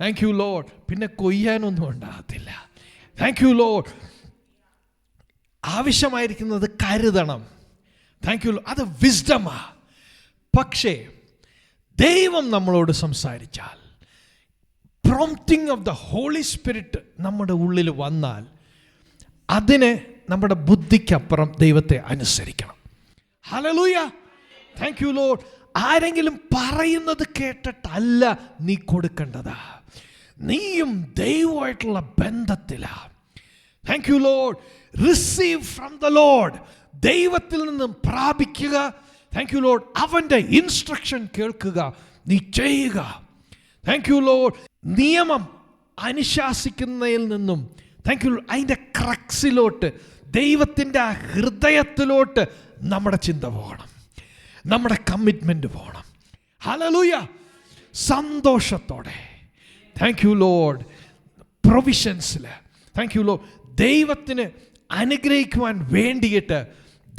Thank you lord. പിന്നെ കൊയ്യാനൊന്നും ഉണ്ടാകത്തില്ല. Thank you lord. ആവശ്യമായിരിക്കുന്നത് കരുതണം. Thank you lord. അത് വിസ്ഡമാ. പക്ഷേ ദൈവം നമ്മളോട് സംസാരിച്ചാൽ, prompting of the holy spirit നമ്മുടെ ഉള്ളിൽ വന്നാൽ, അതിനെ നമ്മുടെ ബുദ്ധിക്കപ്പുറം ദൈവത്തെ അനുസരിക്കണം. Hallelujah, thank you lord. ആരെങ്കിലും പറയുന്നത് കേട്ടിട്ടല്ല നീ കൊടുക്കേണ്ടതാ. നീയും ദൈവമായിട്ടുള്ള ബന്ധത്തിലാ. Thank you lord. Receive from the lord. ദൈവത്തിൽ നിന്നും പ്രാപിക്കുക. Thank you lord. അവൻ്റെ ഇൻസ്ട്രക്ഷൻ കേൾക്കുക, നീ ചെയ്യുക. Thank you Lord. നിയമം അനുശാസിക്കുന്നതിൽ നിന്നും താങ്ക് യു ലോർഡ്, അതിൻ്റെ ക്രക്സിലോട്ട്, ദൈവത്തിൻ്റെ ആ ഹൃദയത്തിലോട്ട് നമ്മുടെ ചിന്ത പോകണം, നമ്മുടെ കമ്മിറ്റ്മെൻറ്റ് പോകണം. ഹല്ലേലൂയ, സന്തോഷത്തോടെ. Thank you lord. പ്രൊവിഷൻസിൽ താങ്ക് യു ലോർഡ്. ദൈവത്തിന് അനുഗ്രഹിക്കുവാൻ വേണ്ടിയിട്ട്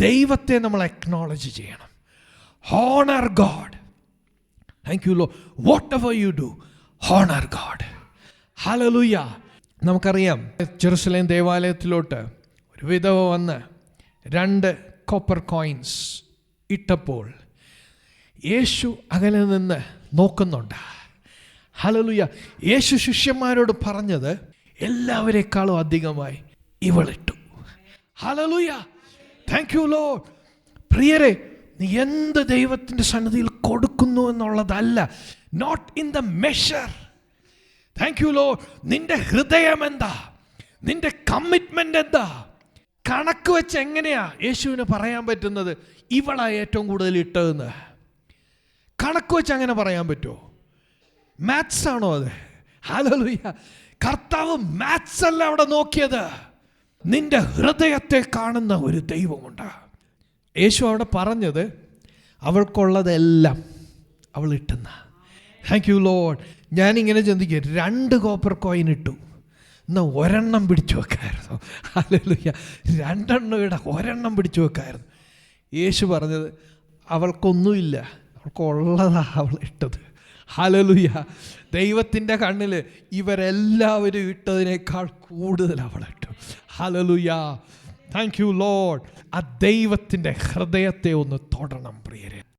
ദൈവത്തെ നമ്മൾ അക്നോളജ് ചെയ്യണം. Honour God. Thank you lord. Whatever you do, honour God. Hallelujah. നമുക്കറിയാം, ജെറുസലേം ദേവാലയത്തിലോട്ട് ഒരു വിധവ വന്ന് 2 കോപ്പർ കോയിൻസ് ഇട്ടപ്പോൾ യേശു അകലെ നിന്ന് നോക്കുന്നുണ്ട്. ഹല്ലേലൂയ. യേശു ശിഷ്യന്മാരോട് പറഞ്ഞത്, എല്ലാവരെക്കാളും അധികമായി ഇവളിട്ടു. Hallelujah, thank you Lord. പ്രിയരെ, നീ എന്ത് ദൈവത്തിൻ്റെ സന്നിധിയിൽ കൊടുക്കുന്നു എന്നുള്ളതല്ല, not in the measure. Thank you lord. നിന്റെ ഹൃദയം എന്താ? നിന്റെ കമ്മിറ്റ്മെൻ്റ് എന്താ? കണക്ക് വെച്ച് എങ്ങനെയാ യേശുവിന് പറയാൻ പറ്റുന്നത് ഇവളാ ഏറ്റവും കൂടുതൽ ഇട്ടതെന്ന്? കണക്ക് വെച്ച് അങ്ങനെ പറയാൻ പറ്റുമോ? മാത്സ് ആണോ അത്? ഹല്ലേലൂയ. കർത്താവ് മാത്സ് അല്ല അവിടെ നോക്കിയത്. നിന്റെ ഹൃദയത്തെ കാണുന്ന ഒരു ദൈവമുണ്ട്. യേശു അവിടെ പറഞ്ഞത് അവൾക്കുള്ളതെല്ലാം അവൾ ഇട്ടുന്ന. Thank you Lord. ഞാനിങ്ങനെ ചിന്തിക്കുക, 2 കോപ്പർ കോയിൻ ഇട്ടു, എന്നാൽ ഒരെണ്ണം പിടിച്ചു വെക്കായിരുന്നു. ഹല്ലേലൂയ. 2 ഒരെണ്ണം പിടിച്ചു വെക്കായിരുന്നു. യേശു പറഞ്ഞത് അവൾക്കൊന്നുമില്ല, അവൾക്കുള്ളതാ അവൾ ഇട്ടത്. ഹല്ലേലൂയ. ദൈവത്തിൻ്റെ കണ്ണിൽ ഇവരെല്ലാവരും ഇട്ടതിനേക്കാൾ കൂടുതൽ അവൾ ഇട്ടു. ഹല്ലേലൂയ. Thank you Lord. ആ ദൈവത്തിൻ്റെ ഹൃദയത്തെ ഒന്ന് തൊടണം പ്രിയരെ.